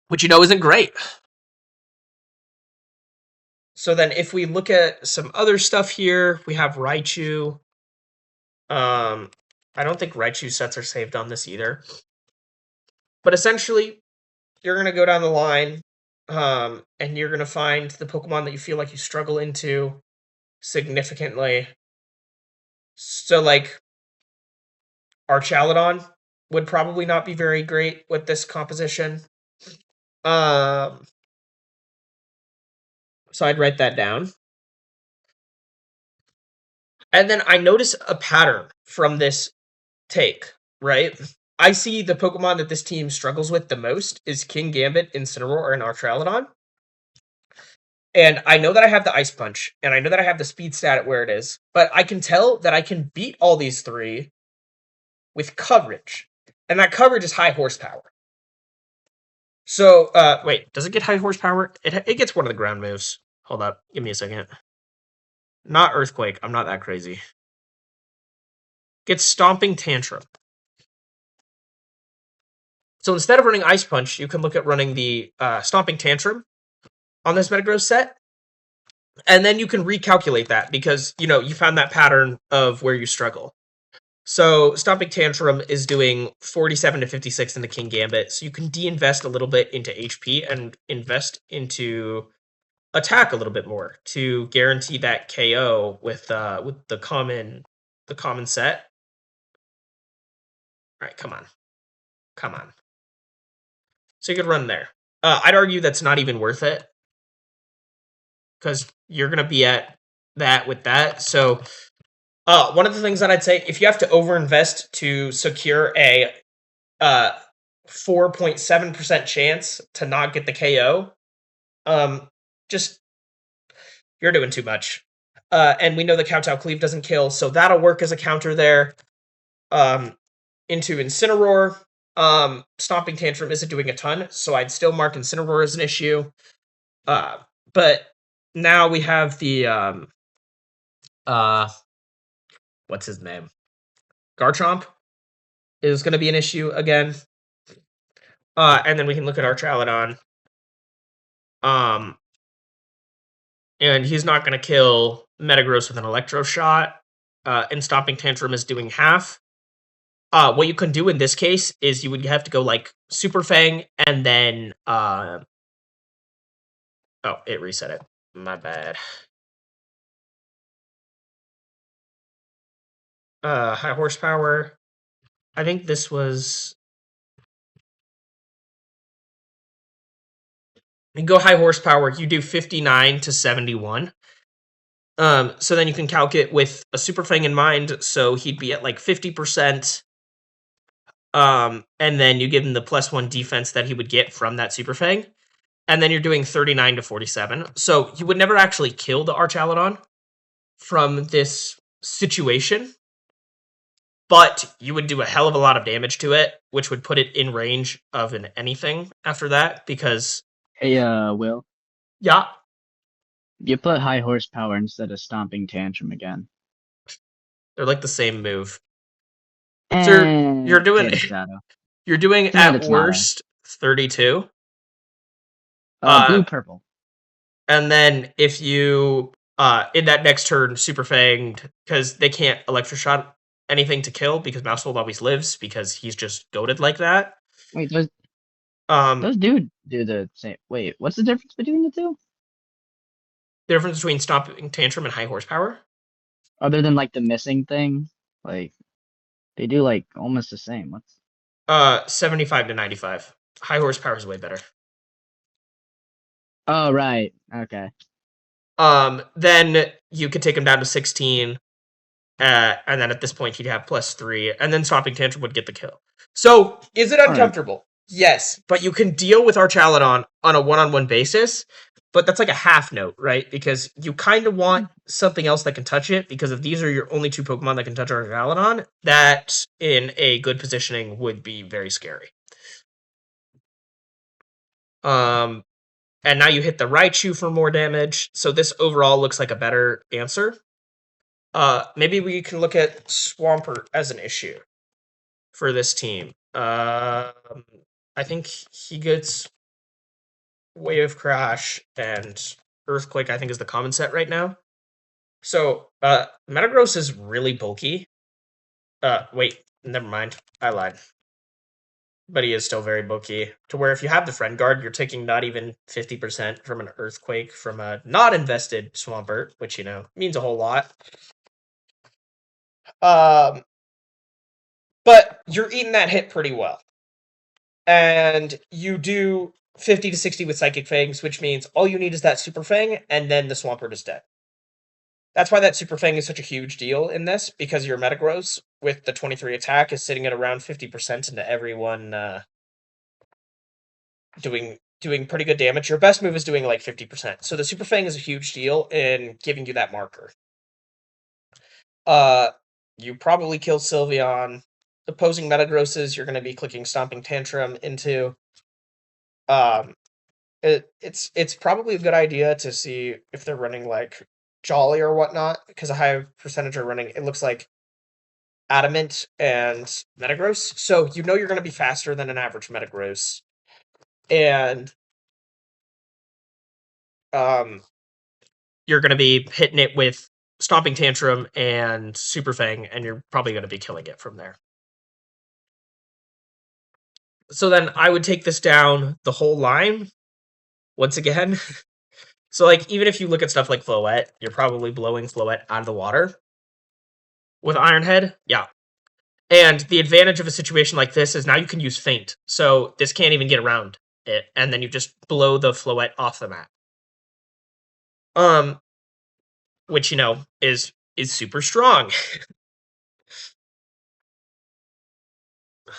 Which isn't great. So then if we look at some other stuff here, we have Raichu. I don't think Raichu sets are saved on this either. But essentially, you're going to go down the line, and you're going to find the Pokemon that you feel like you struggle into significantly. So, like, Archaludon would probably not be very great with this composition. So I'd write that down. And then I notice a pattern from this take, right? I see the Pokemon that this team struggles with the most is King Gambit, Incineroar, and Archaludon. And I know that I have the Ice Punch, and I know that I have the speed stat at where it is, but I can tell that I can beat all these three with coverage. And that coverage is high horsepower. So, wait, does it get high horsepower? It gets one of the ground moves. Hold up, give me a second. Not Earthquake, I'm not that crazy. Gets Stomping Tantrum. So instead of running Ice Punch, you can look at running the Stomping Tantrum on this Metagross set. And then you can recalculate that because, you found that pattern of where you struggle. So Stomping Tantrum is doing 47 to 56 in the King Gambit, so you can de-invest a little bit into HP and invest into attack a little bit more to guarantee that KO with the common set. All right, come on. So you could run there. I'd argue that's not even worth it because you're gonna be at that with that. So one of the things that I'd say, if you have to overinvest to secure a 4.7% chance to not get the KO, just you're doing too much. And we know the Kowtow Cleave doesn't kill, so that'll work as a counter there. Into Incineroar, Stomping Tantrum isn't doing a ton, so I'd still mark Incineroar as an issue. But now we have the what's his name? Garchomp is going to be an issue again. And then we can look at Archaludon. And he's not going to kill Metagross with an Electro Shot. And Stomping Tantrum is doing half. What you can do in this case is you would have to go like Super Fang and then oh, it reset it. My bad. High horsepower. I think this was. You go high horsepower, you do 59 to 71. So then you can calc it with a Super Fang in mind, so he'd be at like 50%. And then you give him the +1 defense that he would get from that Super Fang. And then you're doing 39 to 47. So you would never actually kill the Archaludon from this situation, but you would do a hell of a lot of damage to it, which would put it in range of an anything after that, because... Hey, Will, Yeah, you put high horsepower instead of Stomping Tantrum again. they're like the same move. So you're doing... You're doing, at worst, 32. Blue, purple. And then if you, in that next turn, Super Fanged, because they can't Electroshot anything to kill, because Mousehold always lives, because he's just goated like that. Wait, those do the same. Wait, what's the difference between the two? The difference between Stomping Tantrum and High Horsepower? Other than, like, the missing thing? Like, they do like almost the same. What's 75 to 95. High horsepower is way better. Oh, right. Okay. Then you could take him down to 16, and then at this point he'd have +3, and then Stomping Tantrum would get the kill. So, is it All right. uncomfortable? Yes, but you can deal with Archaludon on a one-on-one basis, but that's like a half note, right? Because you kind of want something else that can touch it, because if these are your only two Pokemon that can touch Archaludon, that in a good positioning would be very scary. And now you hit the Raichu for more damage, so this overall looks like a better answer. Maybe we can look at Swampert as an issue for this team. I think he gets Wave Crash and Earthquake, I think, is the common set right now. So, Metagross is really bulky. Wait, never mind. I lied. But he is still very bulky, to where if you have the Friend Guard, you're taking not even 50% from an Earthquake from a not invested Swampert, which, means a whole lot. But you're eating that hit pretty well. And you do 50 to 60 with Psychic Fangs, which means all you need is that Super Fang, and then the Swampert is dead. That's why that Super Fang is such a huge deal in this, because your Metagross, with the 23 attack, is sitting at around 50% into everyone doing pretty good damage. Your best move is doing like 50%. So the Super Fang is a huge deal in giving you that marker. You probably kill Sylveon. Opposing Metagrosses, you're going to be clicking Stomping Tantrum into. It's probably a good idea to see if they're running like Jolly or whatnot, because a high percentage are running. It looks like Adamant and Metagross, so you know you're going to be faster than an average Metagross, and you're going to be hitting it with Stomping Tantrum and Super Fang, and you're probably going to be killing it from there. So then I would take this down the whole line once again. So like even if you look at stuff like Floette, you're probably blowing Floette out of the water. With Ironhead, yeah. And the advantage of a situation like this is now you can use Feint. So this can't even get around it, and then you just blow the Floette off the map. Which, is super strong.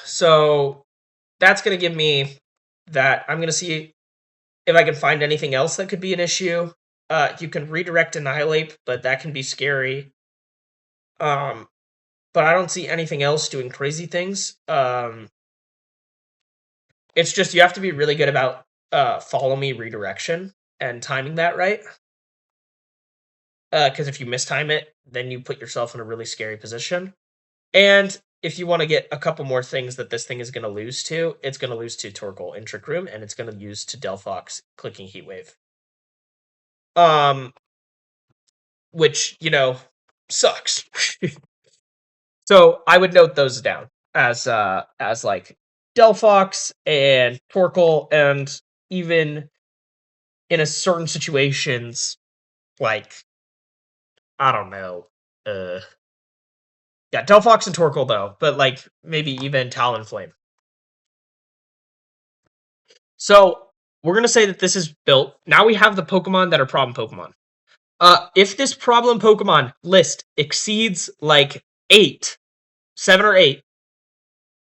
So that's going to give me that. I'm going to see if I can find anything else that could be an issue. You can redirect Annihilate, but that can be scary. But I don't see anything else doing crazy things. It's just you have to be really good about follow me redirection and timing that right. Because if you mistime it, then you put yourself in a really scary position. And if you want to get a couple more things that this thing is going to lose to, it's going to lose to Torkoal in Trick Room, and it's going to use to Delphox clicking Heat Wave. Which, sucks. So I would note those down as like Delphox and Torkoal, and even in a certain situations, like, I don't know, yeah, Delphox and Torkoal though, but like maybe even Talonflame. So we're gonna say that this is built. Now we have the Pokemon that are problem Pokemon. If this problem Pokemon list exceeds like 7 or 8,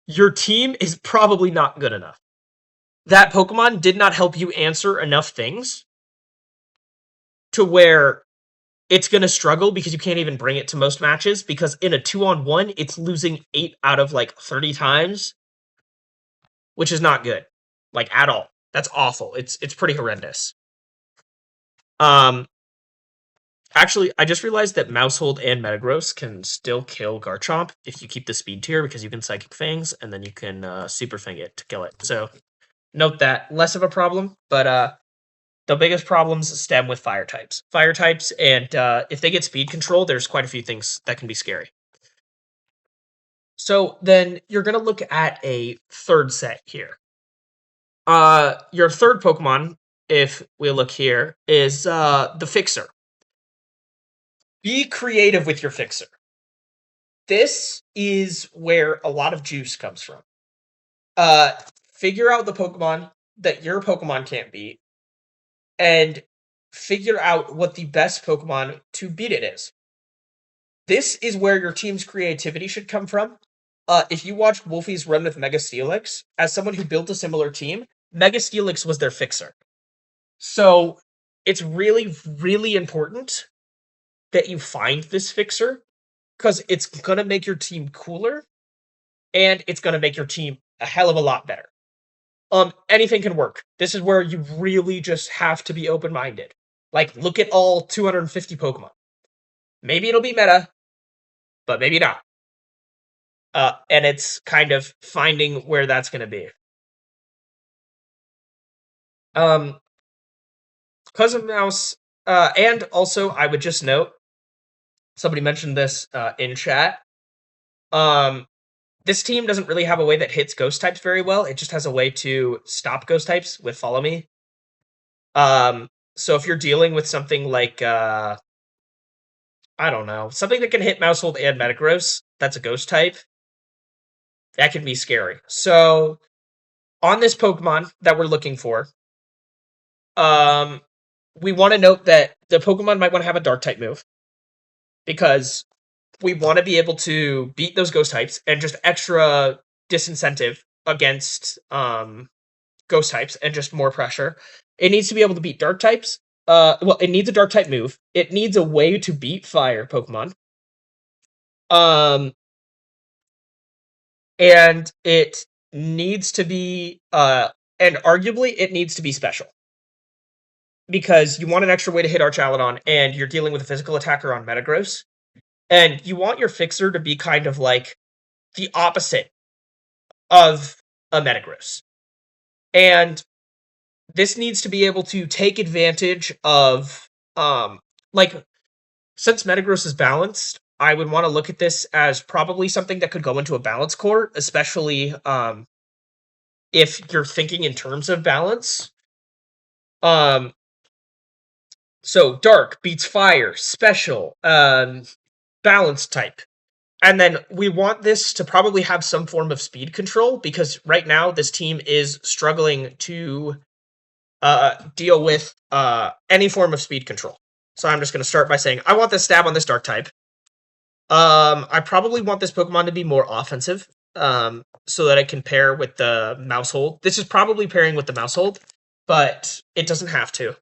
your team is probably not good enough. That Pokemon did not help you answer enough things to where it's going to struggle, because you can't even bring it to most matches, because in a 2-on-1, it's losing 8 out of like 30 times, which is not good, like at all. That's awful. It's pretty horrendous. Actually, I just realized that Mousehold and Metagross can still kill Garchomp if you keep the speed tier, because you can Psychic Fangs, and then you can Super Fang it to kill it. So note that. Less of a problem, but the biggest problems stem with fire types. Fire types, and if they get speed control, there's quite a few things that can be scary. So then you're going to look at a third set here. Your third Pokemon, if we look here, is the Fixer. Be creative with your Fixer. this is where a lot of juice comes from. Figure out the Pokemon that your Pokemon can't beat, and figure out what the best Pokemon to beat it is. This is where your team's creativity should come from. If you watched Wolfie's run with Mega Steelix, as someone who built a similar team, Mega Steelix was their fixer. So it's really, really important that you find this fixer, because it's going to make your team cooler, and it's going to make your team a hell of a lot better. Anything can work. This is where you really just have to be open-minded. Like, look at all 250 Pokemon. Maybe it'll be meta, but maybe not. And it's kind of finding where that's going to be. Cousin Mouse, and also I would just note, somebody mentioned this in chat. This team doesn't really have a way that hits ghost types very well. It just has a way to stop ghost types with Follow Me. So if you're dealing with something like, I don't know, something that can hit Mousehold and Metagross, that's a ghost type, that can be scary. So on this Pokemon that we're looking for, we want to note that the Pokemon might want to have a Dark type move, because we want to be able to beat those ghost types and just extra disincentive against ghost types and just more pressure. It needs to be able to beat dark types. Well, it needs a dark type move. It needs a way to beat fire Pokemon. And it needs to be, and arguably it needs to be special, because you want an extra way to hit Archaludon, and you're dealing with a physical attacker on Metagross. And you want your fixer to be kind of like the opposite of a Metagross. And this needs to be able to take advantage of, like, since Metagross is balanced, I would want to look at this as probably something that could go into a balance court, especially if you're thinking in terms of balance. So dark beats fire, special, balance type. And then we want this to probably have some form of speed control, because right now this team is struggling to deal with any form of speed control. So I'm just going to start by saying, I want this stab on this dark type. I probably want this Pokemon to be more offensive, so that I can pair with the Mousehold. This is probably pairing with the Mousehold, but it doesn't have to.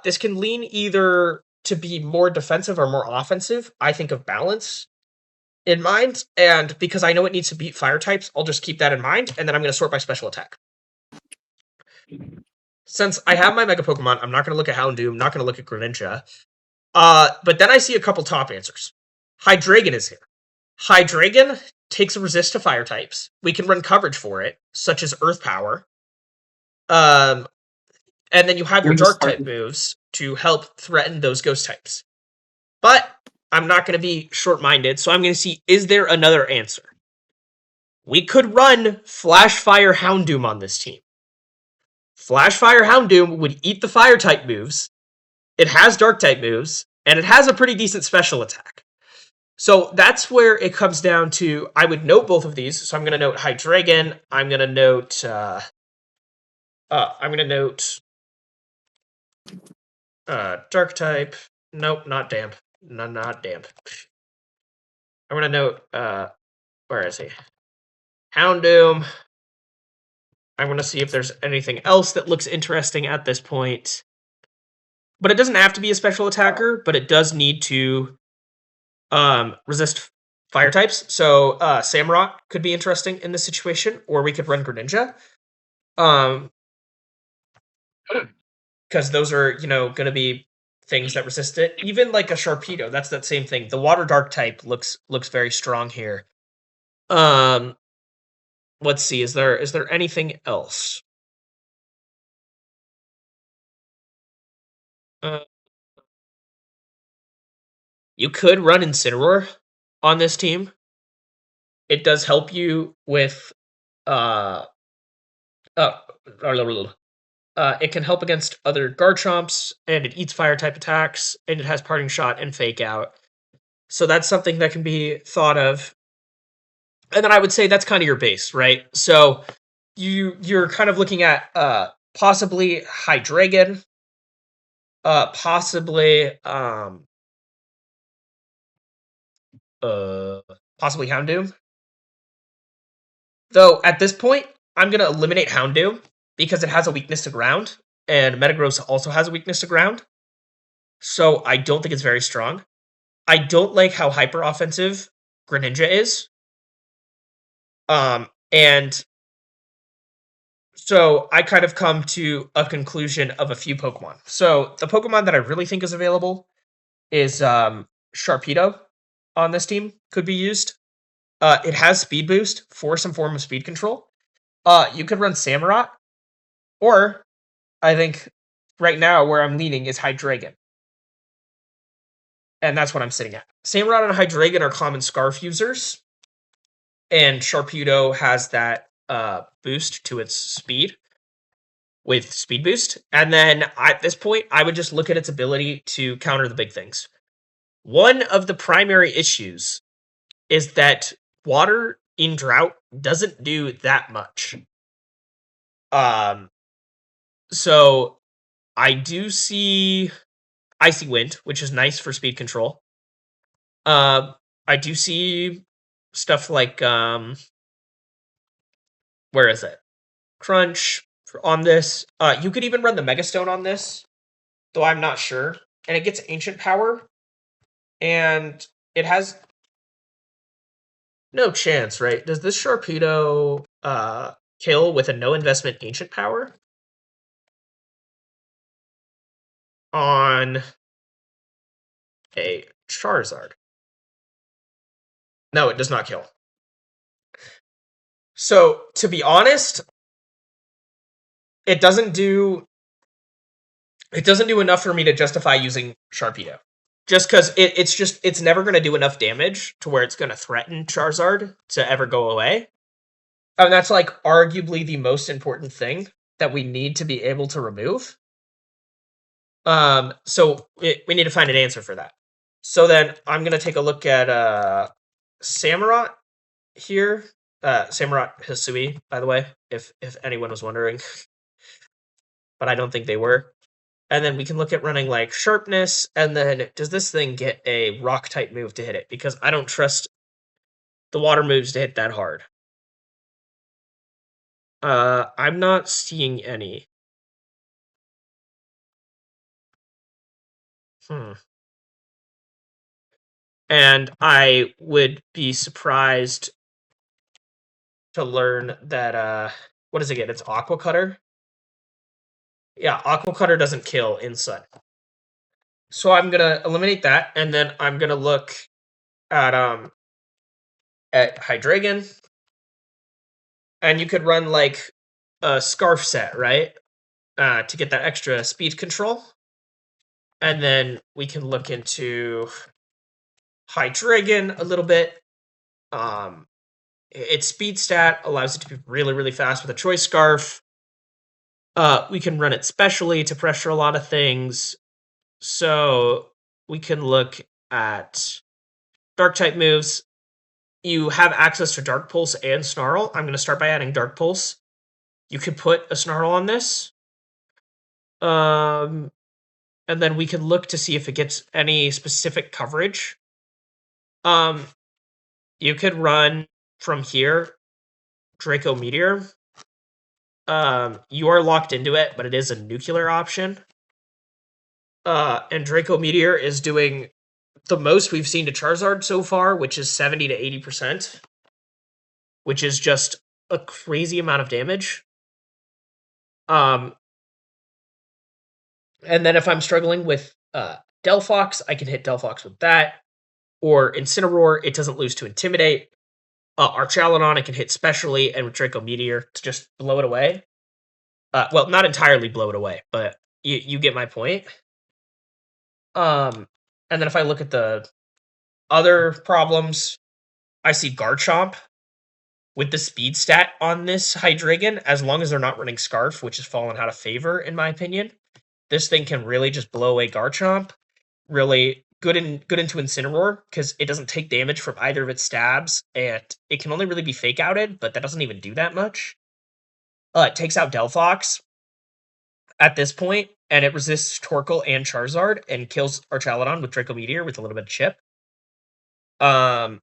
This can lean either to be more defensive or more offensive. I think of balance in mind, and because I know it needs to beat fire types, I'll just keep that in mind, and then I'm going to sort by special attack. Since I have my Mega Pokemon, I'm not going to look at Houndoom, I'm not going to look at Greninja. But then I see a couple top answers. Hydreigon is here. Hydreigon takes a resist to fire types. We can run coverage for it, such as Earth Power. And then you have your Dark type moves to help threaten those Ghost types. But I'm not going to be short-minded, so I'm going to see, is there another answer? We could run Flash Fire Houndoom on this team. Flash Fire Houndoom would eat the fire type moves. It has dark type moves, and it has a pretty decent special attack. So that's where it comes down to, I would note both of these. So I'm going to note Hydreigon. I'm going to note dark type. Nope, not damp. No, not damp. I'm going to note, where is he? Houndoom. I'm going to see if there's anything else that looks interesting at this point. But it doesn't have to be a special attacker, but it does need to resist fire types. So Samurott could be interesting in this situation, or we could run Greninja. Because those are, going to be things that resist it. Even like a Sharpedo, that's that same thing. The water dark type looks very strong here. Let's see, is there anything else? You could run Incineroar on this team. It does help you with it can help against other Garchomps, and it eats fire type attacks, and it has Parting Shot and Fake Out. So that's something that can be thought of. And then I would say that's kind of your base, right? So you're kind of looking at possibly Hydreigon, possibly possibly Houndoom. Though at this point, I'm gonna eliminate Houndoom because it has a weakness to ground, and Metagross also has a weakness to ground. So I don't think it's very strong. I don't like how hyper offensive Greninja is. And so I kind of come to a conclusion of a few Pokemon. So the Pokemon that I really think is available is Sharpedo on this team could be used. It has speed boost for some form of speed control. You could run Samurott, or I think right now where I'm leaning is Hydreigon. And that's what I'm sitting at. Samurott and Hydreigon are common Scarf users, and Sharpedo has that boost to its speed with speed boost. And then at this point, I would just look at its ability to counter the big things. One of the primary issues is that water in drought doesn't do that much. So I do see Icy Wind, which is nice for speed control. I do see stuff like where is it? Crunch on this. You could even run the Megastone on this, though I'm not sure. And it gets Ancient Power, and it has no chance, right? Does this Sharpedo kill with a no investment Ancient Power on a Charizard? No, it does not kill. So, to be honest, it doesn't do enough for me to justify using Sharpedo. Just because it's never going to do enough damage to where it's going to threaten Charizard to ever go away. And that's like arguably the most important thing that we need to be able to remove. So we need to find an answer for that. So then I'm going to take a look at Samurott here. Samurott Hisui, by the way, if anyone was wondering. But I don't think they were. And then we can look at running like Sharpness, and then does this thing get a rock type move to hit it? Because I don't trust the water moves to hit that hard. I'm not seeing any. And I would be surprised to learn that what does it get? It's Aqua Cutter. Yeah, Aqua Cutter doesn't kill in Sun. So I'm gonna eliminate that, and then I'm gonna look at Hydreigon. And you could run like a Scarf set, right? To get that extra speed control. And then we can look into Hydreigon a little bit. Its speed stat allows it to be really, really fast with a Choice Scarf. We can run it specially to pressure a lot of things. So we can look at Dark type moves. You have access to Dark Pulse and Snarl. I'm going to start by adding Dark Pulse. You could put a Snarl on this. And then we can look to see if it gets any specific coverage. You could run from here Draco Meteor. You are locked into it, but it is a nuclear option. And Draco Meteor is doing the most we've seen to Charizard so far, which is 70 to 80%, which is just a crazy amount of damage. And then if I'm struggling with Delphox, I can hit Delphox with that. Or Incineroar, it doesn't lose to Intimidate. Archaludon, I can hit specially, and with Draco Meteor to just blow it away. Well, not entirely blow it away, but you get my point. And then if I look at the other problems, I see Garchomp with the speed stat on this Hydreigon, as long as they're not running Scarf, which has fallen out of favor, in my opinion. This thing can really just blow away Garchomp, really good into Incineroar because it doesn't take damage from either of its stabs, and it can only really be fake outed, but that doesn't even do that much. It takes out Delphox at this point, and it resists Torkoal and Charizard and kills Archaludon with Draco Meteor with a little bit of chip. And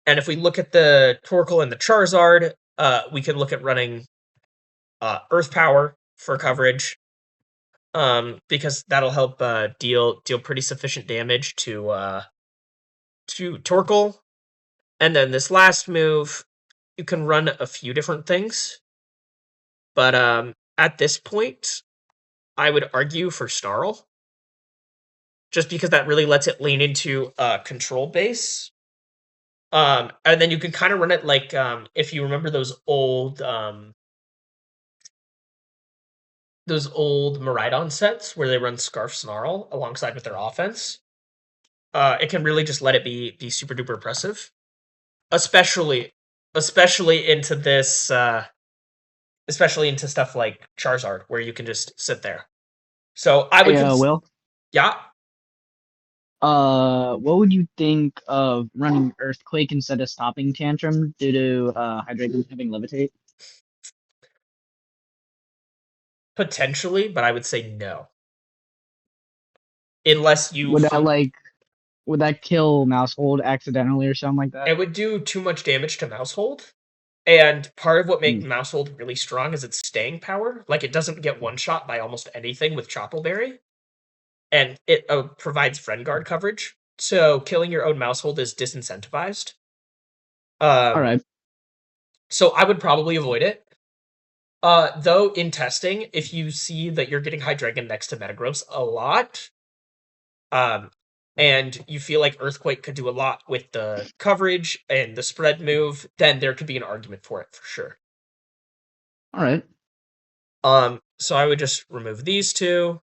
if we look at the Torkoal and the Charizard, we can look at running Earth Power for coverage, because that'll help deal pretty sufficient damage to Torkoal. And then this last move, you can run a few different things, but at this point, I would argue for Snarl, just because that really lets it lean into control base. And then you can kind of run it like if you remember those old Miraidon sets where they run Scarf Snarl alongside with their offense. It can really just let it be super duper impressive, especially into this, especially into stuff like Charizard where you can just sit there. So I would, Will. Yeah. What would you think of running Earthquake instead of stopping Tantrum due to Hydreigon having Levitate? Potentially, but I would say no. Unless you would that kill Mousehold accidentally or something like that? It would do too much damage to Mousehold. And part of what makes Mousehold really strong is its staying power. Like, it doesn't get one-shot by almost anything with Choppleberry. And it provides Friend Guard coverage. So killing your own Mousehold is disincentivized. Alright. So I would probably avoid it. Though, in testing, if you see that you're getting Hydreigon next to Metagross a lot, and you feel like Earthquake could do a lot with the coverage and the spread move, then there could be an argument for it for sure. Alright. So I would just remove these two.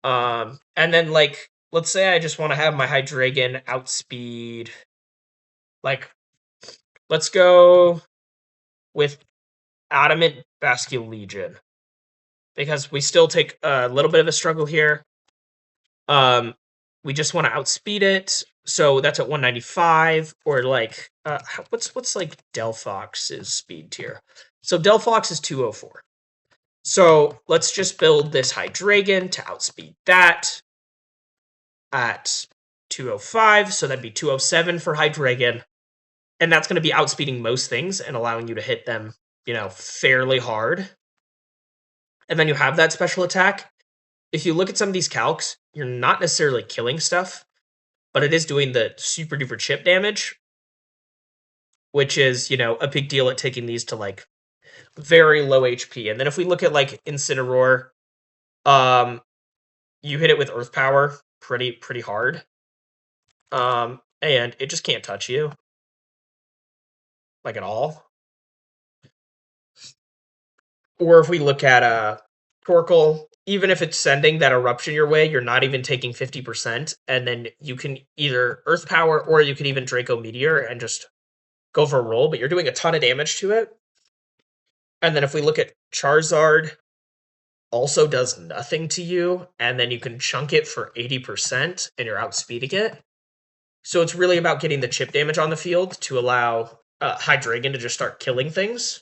And then, like, let's say I just want to have my Hydreigon outspeed. Like, let's go with Adamant Basculegion, because we still take a little bit of a struggle here. We just want to outspeed it, so that's at 195, or like, what's like Delphox's speed tier? So Delphox is 204. So let's just build this Hydreigon to outspeed that at 205, so that'd be 207 for Hydreigon, and that's going to be outspeeding most things and allowing you to hit them, fairly hard. And then you have that special attack. If you look at some of these calcs, you're not necessarily killing stuff, but it is doing the super duper chip damage, which is, a big deal at taking these to like very low HP. And then if we look at like Incineroar, you hit it with Earth Power pretty hard. And it just can't touch you, like, at all. Or if we look at Torkoal, even if it's sending that eruption your way, you're not even taking 50%, and then you can either Earth Power or you can even Draco Meteor and just go for a roll, but you're doing a ton of damage to it. And then if we look at Charizard, also does nothing to you, and then you can chunk it for 80% and you're outspeeding it. So it's really about getting the chip damage on the field to allow Hydreigon to just start killing things.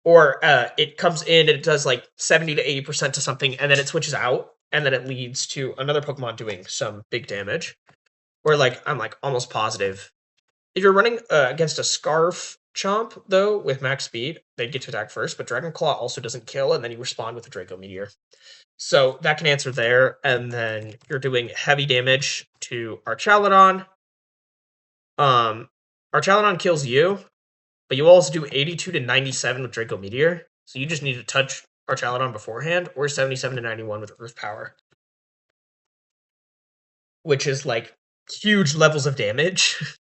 Or it comes in and it does like 70 to 80% to something, and then it switches out, and then it leads to another Pokemon doing some big damage. Or like, I'm like almost positive. If you're running against a Scarf Chomp, though, with max speed, they'd get to attack first, but Dragon Claw also doesn't kill, and then you respond with a Draco Meteor. So that can answer there, and then you're doing heavy damage to Archaludon. Archaludon kills you, but you also do 82 to 97 with Draco Meteor, so you just need to touch Archaludon beforehand, or 77 to 91 with Earth Power. Which is, like, huge levels of damage.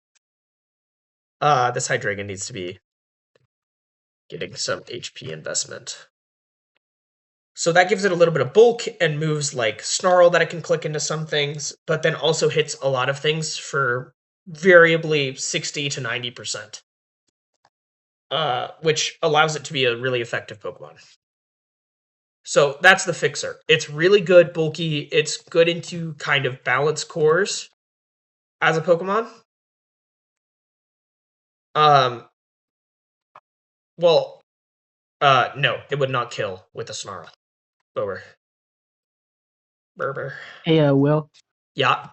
This Hydreigon needs to be getting some HP investment. So that gives it a little bit of bulk and moves like Snarl that it can click into some things, but then also hits a lot of things for variably 60 to 90%. Which allows it to be a really effective Pokemon. So that's the fixer. It's really good, bulky. It's good into kind of balance cores as a Pokemon. Well, no, it would not kill with a Snarl. Bower. Berber. Hey, Will, Yeah.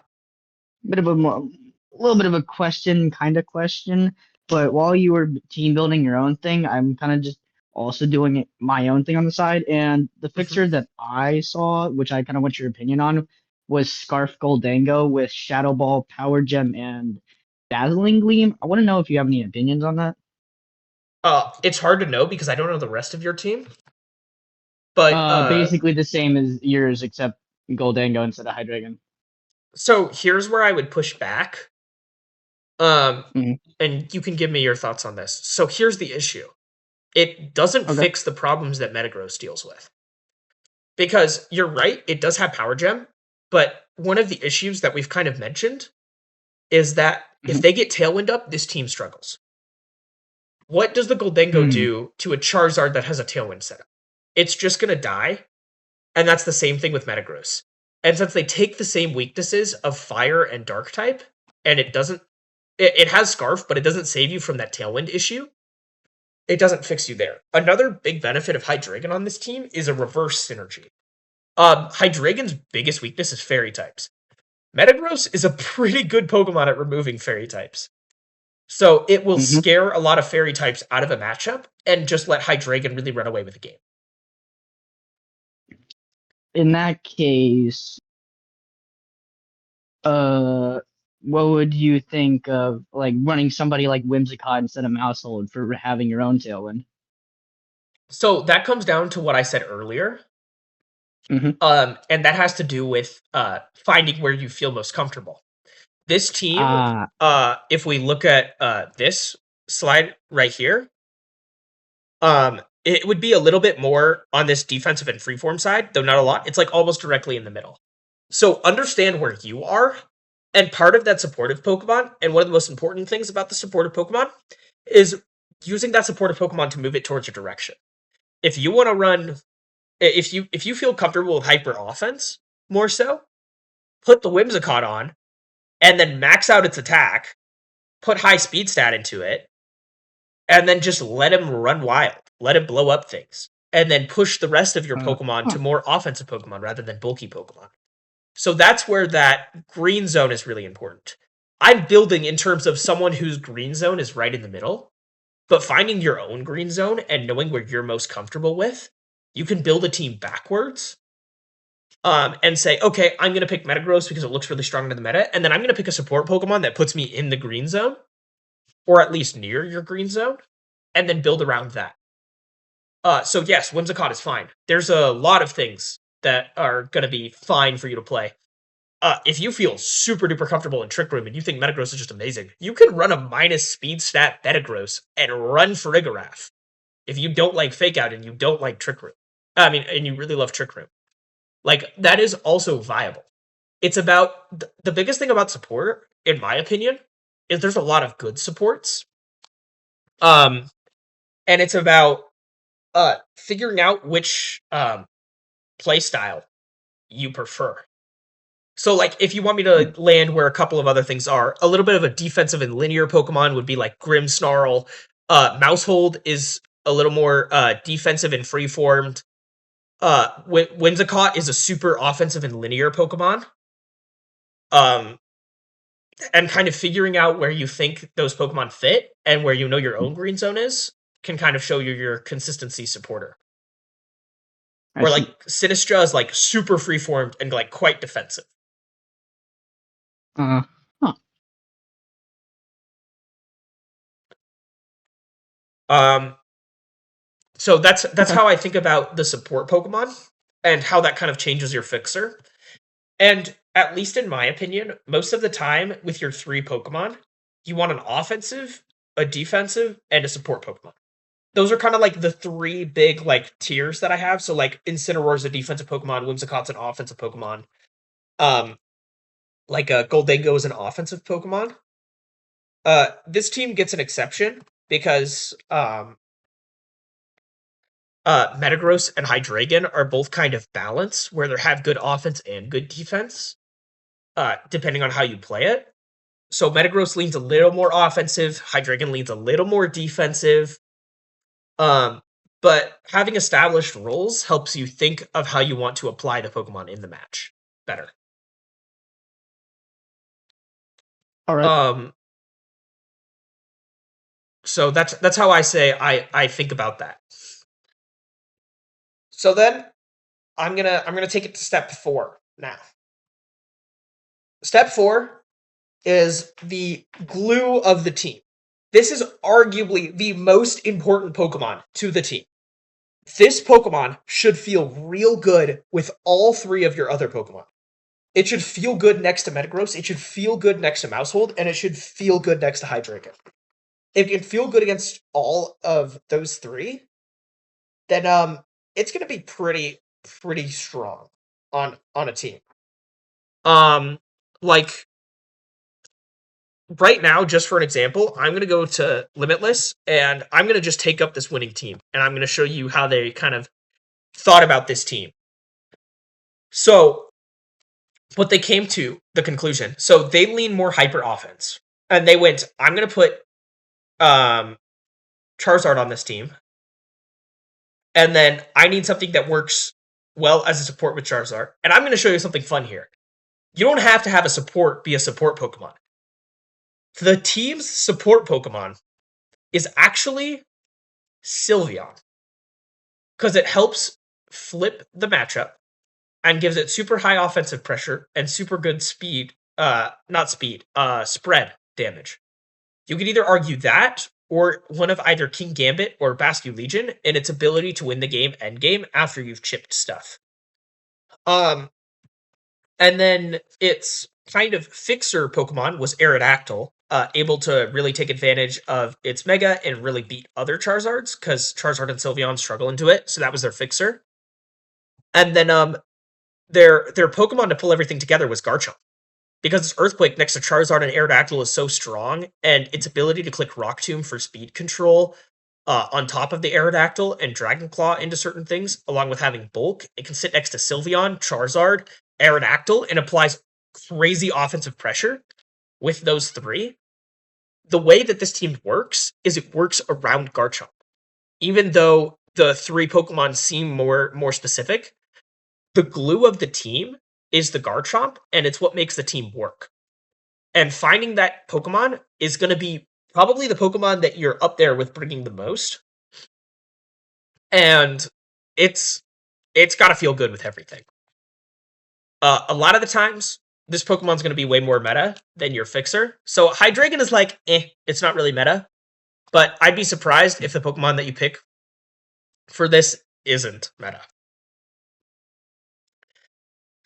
bit of a little bit of a question, kind of question. But while you were team building your own thing, I'm kind of just also doing my own thing on the side. And the Mhm. fixer that I saw, which I kind of want your opinion on, was Scarf Goldango with Shadow Ball, Power Gem, and Dazzling Gleam. I want to know if you have any opinions on that. It's hard to know because I don't know the rest of your team. But Basically the same as yours, except Goldango instead of Hydreigon. so here's where I would push back. Mhm. And you can give me your thoughts on this. So here's the issue. It doesn't Okay. fix the problems that Metagross deals with. Because you're right, it does have Power Gem, but one of the issues that we've kind of mentioned is that if Mhm. they get Tailwind up, this team struggles. What does the Goldengo Hmm. do to a Charizard that has a Tailwind setup? It's just going to die, and that's the same thing with Metagross. And since they take the same weaknesses of Fire and Dark type, and it has Scarf, but it doesn't save you from that Tailwind issue, it doesn't fix you there. Another big benefit of Hydreigon on this team is a reverse synergy. Hydreigon's biggest weakness is fairy types. Metagross is a pretty good Pokemon at removing fairy types. So it will Hmm. scare a lot of fairy types out of a matchup and just let Hydreigon really run away with the game. In that case, uh, what would you think of like running somebody like Whimsicott instead of Mousehold for having your own Tailwind? So that comes down to what I said earlier. Hmm. And that has to do with finding where you feel most comfortable. This team, Ah, if we look at this slide right here, it would be a little bit more on this defensive and freeform side, though not a lot. It's like almost directly in the middle. So understand where you are, and part of that supportive Pokemon, and one of the most important things about the supportive Pokemon is using that supportive Pokemon to move it towards your direction. If you want to run, if you feel comfortable with hyper offense more so, put the Whimsicott on, and then max out its attack, put high speed stat into it, and then just let him run wild. Let him blow up things. And then push the rest of your Pokemon huh. to more offensive Pokemon rather than bulky Pokemon. So that's where that green zone is really important. I'm building in terms of someone whose green zone is right in the middle, but finding your own green zone and knowing where you're most comfortable with, you can build a team backwards. And say, okay, I'm going to pick Metagross because it looks really strong in the meta, and then I'm going to pick a support Pokemon that puts me in the green zone, or at least near your green zone, and then build around that. So yes, Whimsicott is fine. There's a lot of things that are going to be fine for you to play. If you feel super duper comfortable in Trick Room and you think Metagross is just amazing, you can run a minus speed stat Metagross and run Farigiraf. If you don't like Fake Out and you don't like Trick Room, I mean, and you really love Trick Room, like that is also viable. It's about the biggest thing about support, in my opinion, is there's a lot of good supports. Um, and it's about figuring out which play style you prefer. So, like, if you want me to land where a couple of other things are, a little bit of a defensive and linear Pokemon would be like Grimmsnarl. Mousehold is a little more defensive and free-formed. Whimsicott is a super offensive and linear Pokemon. Um, and kind of figuring out where you think those Pokemon fit and where you know your own green zone is can kind of show you your consistency supporter. I Where like see. Sinistra is like super free-formed and like quite defensive. Uh, huh. Um, so that's Okay. how I think about the support Pokemon and how that kind of changes your fixer. And at least in my opinion, most of the time with your three Pokemon, you want an offensive, a defensive, and a support Pokemon. Those are kind of like the three big like tiers that I have. So like Incineroar's a defensive Pokemon, Whimsicott's an offensive Pokemon. Um, like Goldango is an offensive Pokemon. This team gets an exception because Metagross and Hydreigon are both kind of balanced, where they have good offense and good defense, depending on how you play it. So Metagross leans a little more offensive, Hydreigon leans a little more defensive. But having established roles helps you think of how you want to apply the Pokemon in the match better. All right. So that's how I say I think about that. So then I'm gonna take it to step 4 now. Step 4 is the glue of the team. This is arguably the most important Pokemon to the team. This Pokemon should feel real good with all 3 of your other Pokemon. It should feel good next to Metagross, it should feel good next to Mousehold, and it should feel good next to Hydreigon. If it can feel good against all of those 3, then it's gonna be pretty strong on a team. Like right now, just for an example, I'm gonna go to Limitless, and I'm gonna just take up this winning team, and I'm gonna show you how they kind of thought about this team. So, what they came to the conclusion. So they lean more hyper offense, and they went, "I'm gonna put Charizard on this team, and then I need something that works well as a support with Charizard." And I'm gonna show you something fun here. You don't have to have a support be a support Pokemon. The team's support Pokemon is actually Sylveon, because it helps flip the matchup and gives it super high offensive pressure and super good speed, spread damage. You could either argue that or one of either King Gambit or Basculegion in its ability to win the game endgame after you've chipped stuff. And then its kind of fixer Pokemon was Aerodactyl, able to really take advantage of its Mega and really beat other Charizards, because Charizard and Sylveon struggle into it, so that was their fixer. And then their Pokemon to pull everything together was Garchomp, because its Earthquake next to Charizard and Aerodactyl is so strong, and its ability to click Rock Tomb for speed control on top of the Aerodactyl and Dragon Claw into certain things, along with having Bulk, it can sit next to Sylveon, Charizard, Aerodactyl, and applies crazy offensive pressure with those 3. The way that this team works is it works around Garchomp. Even though the 3 Pokemon seem more specific, the glue of the team is the Garchomp, and it's what makes the team work. And finding that Pokemon is going to be probably the Pokemon that you're up there with bringing the most. And it's got to feel good with everything. A lot of the times, this Pokemon's going to be way more meta than your fixer. So Hydreigon is like, it's not really meta. But I'd be surprised if the Pokemon that you pick for this isn't meta.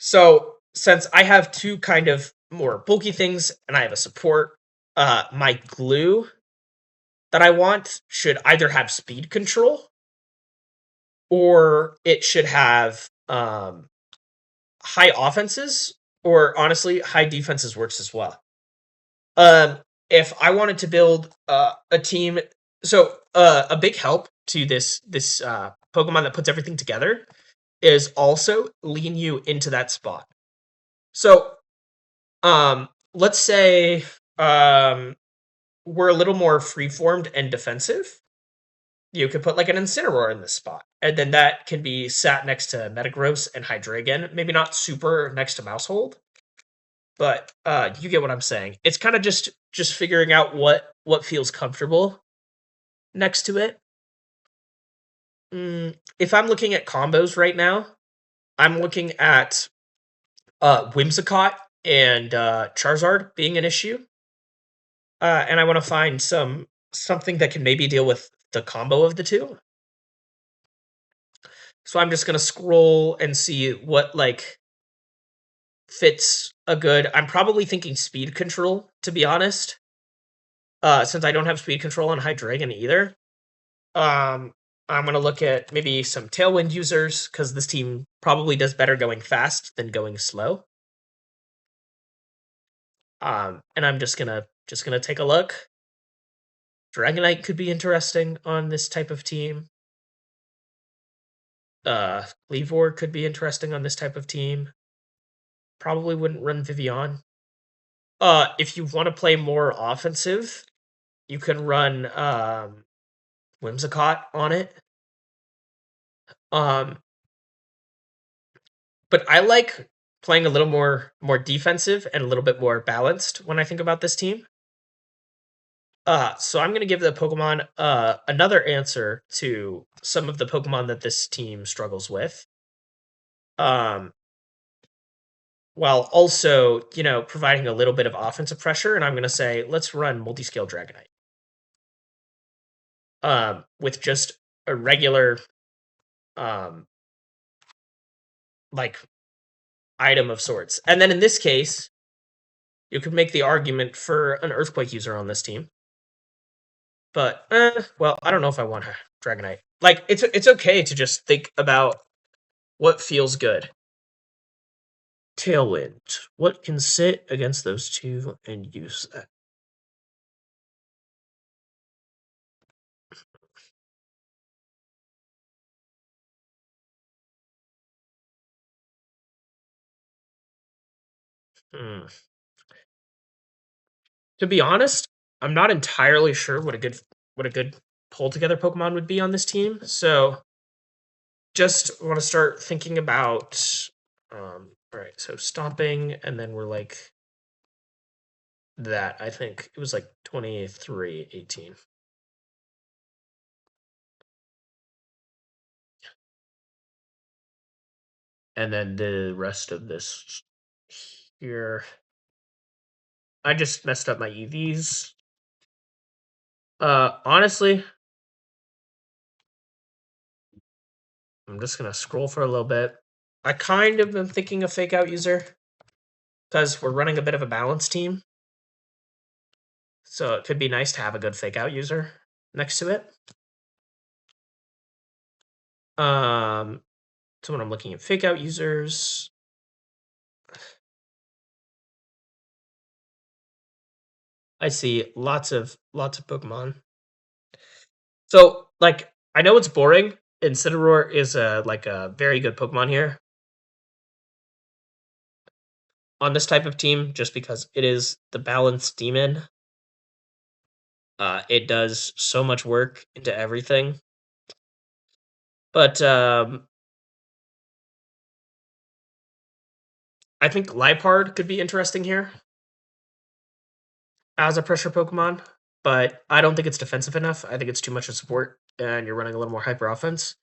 So, since I have 2 kind of more bulky things and I have a support, my glue that I want should either have speed control or it should have high offenses, or honestly, high defenses works as well. If I wanted to build a team, so a big help to this Pokemon that puts everything together is also lean you into that spot. So, let's say we're a little more freeformed and defensive. You could put like an Incineroar in this spot, and then that can be sat next to Metagross and Hydreigon. Maybe not super next to Mousehold, but you get what I'm saying. It's kind of just figuring out what feels comfortable next to it. If I'm looking at combos right now, I'm looking at Whimsicott and Charizard being an issue, and I want to find something that can maybe deal with the combo of the 2. So I'm just gonna scroll and see what like fits a good. I'm probably thinking speed control, to be honest, since I don't have speed control on Hydreigon either. I'm gonna look at maybe some Tailwind users, because this team probably does better going fast than going slow. And I'm just gonna take a look. Dragonite could be interesting on this type of team. Cleavor could be interesting on this type of team. Probably wouldn't run Vivian. If you want to play more offensive, you can run Whimsicott on it. But I like playing a little more defensive and a little bit more balanced when I think about this team. So I'm gonna give the Pokemon another answer to some of the Pokemon that this team struggles with. While also, providing a little bit of offensive pressure, and I'm gonna say let's run Multiscale Dragonite. With just a regular like item of sorts. And then in this case, you could make the argument for an Earthquake user on this team. But well, I don't know if I want a Dragonite. Like it's okay to just think about what feels good. Tailwind. What can sit against those two and use that? To be honest, I'm not entirely sure what a good pull together Pokemon would be on this team. So just want to start thinking about all right, so stomping, and then we're like that. I think it was like 23-18. And then the rest of this here, I just messed up my EVs. Honestly, I'm just gonna scroll for a little bit. I kind of am thinking of fake out user because we're running a bit of a balanced team. So it could be nice to have a good fake out user next to it. So when I'm looking at fake out users, I see lots of Pokemon. So like I know it's boring. Incineroar is a very good Pokemon here on this type of team, just because it is the balanced demon. It does so much work into everything. But I think Liepard could be interesting here as a pressure Pokemon, but I don't think it's defensive enough. I think it's too much of support, and you're running a little more hyper offense.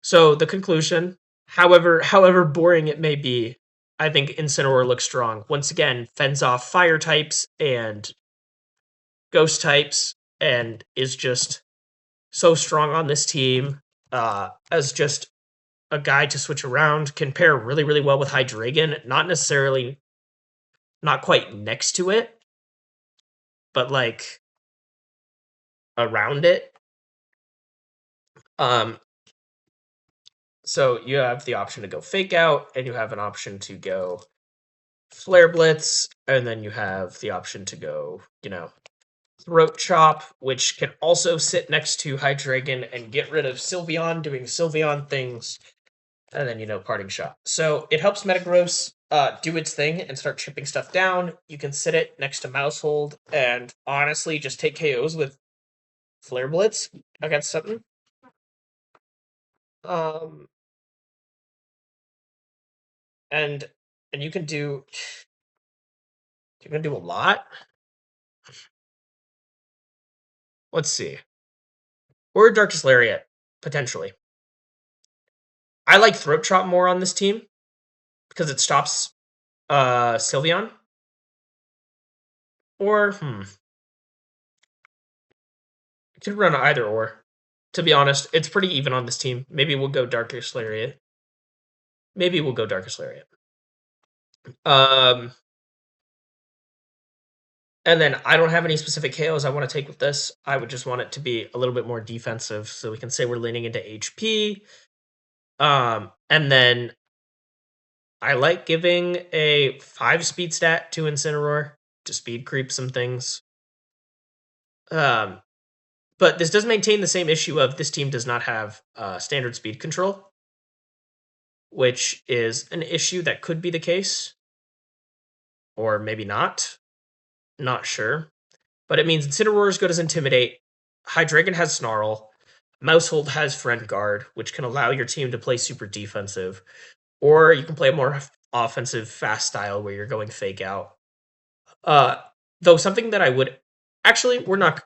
So the conclusion, however boring it may be, I think Incineroar looks strong. Once again, fends off fire types and ghost types, and is just so strong on this team as just a guy to switch around. Can pair really, really well with Hydreigon. Not quite next to it, but like around it. So you have the option to go fake out, and you have an option to go flare blitz, and then you have the option to go, throat chop, which can also sit next to Hydreigon and get rid of Sylveon doing Sylveon things, and then parting shot. So it helps Metagross do its thing and start chipping stuff down. You can sit it next to Mousehold and honestly just take KOs with Flare Blitz against something. And you can do a lot. Let's see. Or Darkest Lariat, potentially. I like Throat Chop more on this team because it stops Sylveon. Or it could run either or. To be honest, it's pretty even on this team. Maybe we'll go Darkest Lariat. And then I don't have any specific KOs I want to take with this. I would just want it to be a little bit more defensive, so we can say we're leaning into HP. And then I like giving a 5 speed stat to Incineroar to speed creep some things. But this does maintain the same issue of this team does not have standard speed control. which is an issue that could be the case, or maybe not. Not sure. But it means Incineroar is good as Intimidate. Hydreigon has Snarl. Mousehold has Friend Guard, which can allow your team to play super defensive. Or you can play a more offensive, fast style where you're going Fake Out. Though something that I would... Actually, we're not...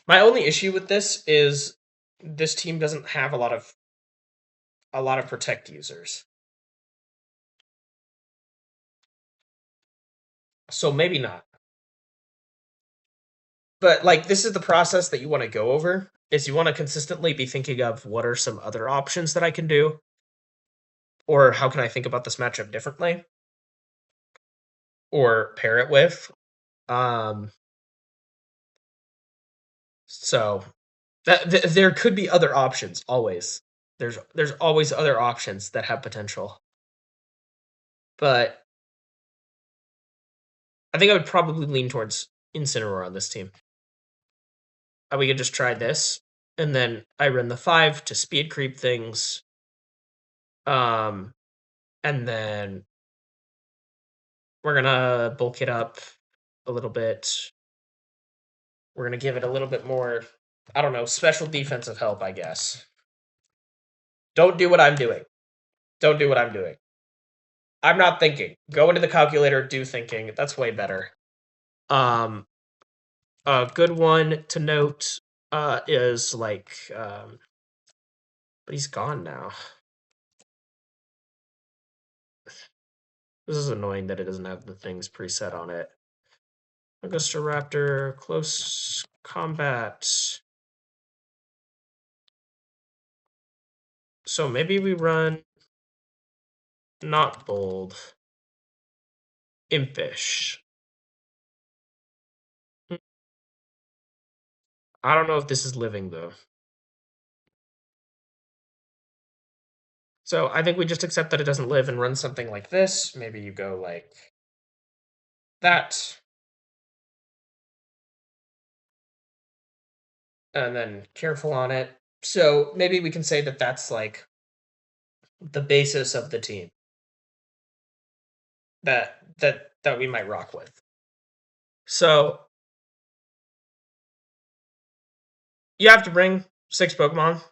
My only issue with this is this team doesn't have a lot of Protect users. So maybe not. But like, this is the process that you want to go over, is you want to consistently be thinking of what are some other options that I can do, or how can I think about this matchup differently, or pair it with. So there could be other options. Always, there's always other options that have potential. But I think I would probably lean towards Incineroar on this team. We could just try this, and then I run the 5 to speed creep things. And then we're gonna bulk it up a little bit. We're gonna give it a little bit more, I don't know, special defensive help, I guess. Don't do what I'm doing. Don't do what I'm doing. I'm not thinking. Go into the calculator, do thinking. That's way better. A good one to note is like, but he's gone now. This is annoying that it doesn't have the things preset on it. Augusta Raptor, close combat. So maybe we run not bold. Impish. I don't know if this is living though. So I think we just accept that it doesn't live and run something like this. Maybe you go like that. And then careful on it. So maybe we can say that that's like the basis of the team that we might rock with. So you have to bring 6 Pokemon.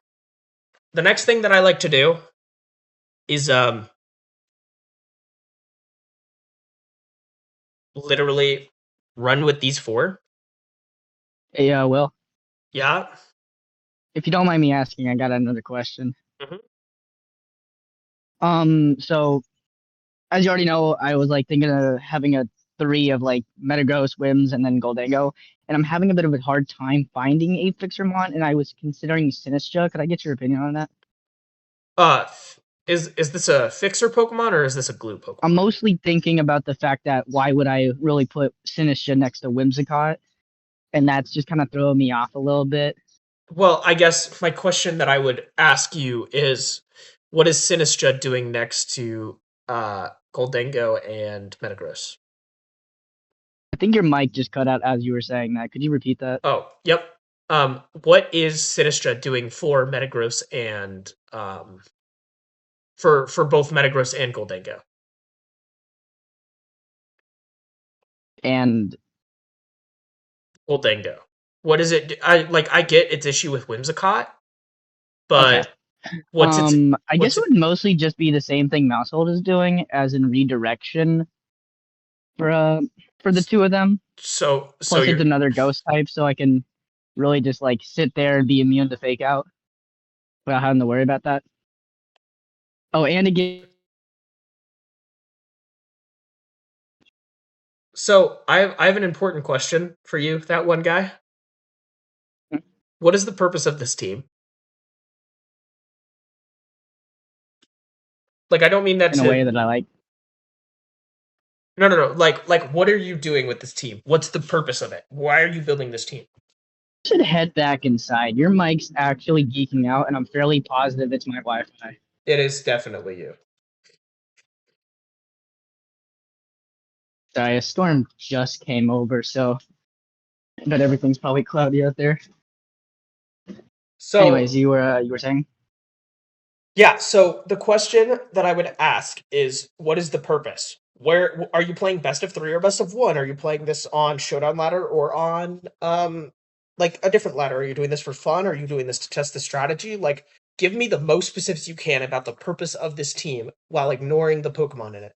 The next thing that I like to do is literally run with these 4. Hey, Will, Yeah. if you don't mind me asking, I got another question. Mhm. So as you already know, I was like thinking of having a 3 of like Metagross, Wims, and then Goldango, and I'm having a bit of a hard time finding a Fixermon, and I was considering Sinistra. Could I get your opinion on that? Is this a fixer Pokemon or is this a glue Pokemon? I'm mostly thinking about the fact that why would I really put Sinistra next to Whimsicott? And that's just kind of throwing me off a little bit. Well, I guess my question that I would ask you is, what is Sinistra doing next to Goldango and Metagross? I think your mic just cut out as you were saying that. Could you repeat that? Oh, yep. What is Sinistra doing for Metagross and for both Metagross and Goldango? And Goldango. What is it? I get its issue with Whimsicott, but what's its? I guess it would mostly just be the same thing Mousehold is doing, as in redirection for the 2 of them. So Plus, it's another ghost type, so I can really just like sit there and be immune to Fake Out without having to worry about that. Oh, and again, So I have an important question for you, that one guy. What is the purpose of this team? Like, I don't mean that in a way that I like. No. Like, what are you doing with this team? What's the purpose of it? Why are you building this team? You should head back inside. Your mic's actually geeking out, and I'm fairly positive it's my Wi-Fi. It is definitely you. Sorry, a storm just came over, so I bet everything's probably cloudy out there. Anyways, So you were saying? yeah, so the question that I would ask is, what is the purpose? Where are you playing best of three or best of one? Are you playing this on Showdown ladder or on like a different ladder? Are you doing this for fun? Are you doing this to test the strategy? Like, give me the most specifics you can about the purpose of this team while ignoring the Pokemon in it.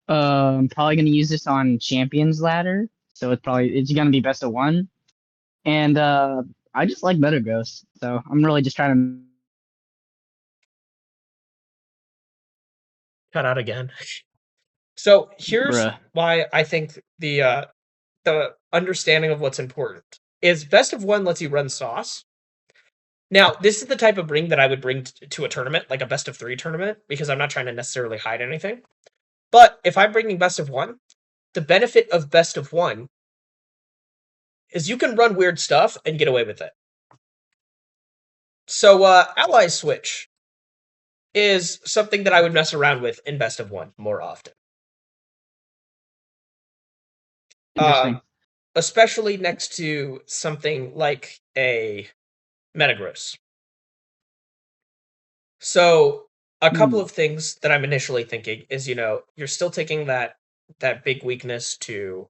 Probably gonna use this on Champions Ladder, so it's gonna be best of one. And I just like Metagross, so I'm really just trying Cut out again. So to, here's bruh. why I think the understanding of what's important is best of one lets you run sauce. Now, this is the type of ring that I would bring to a tournament, like a best of three tournament, because I'm not trying to necessarily hide anything. But if I'm bringing best of one, the benefit of best of one is you can run weird stuff and get away with it. So, ally switch is something that I would mess around with in best of one more often. Interesting. Especially next to something like a Metagross. So a couple Hmm. of things that I'm initially thinking is, you're still taking that big weakness to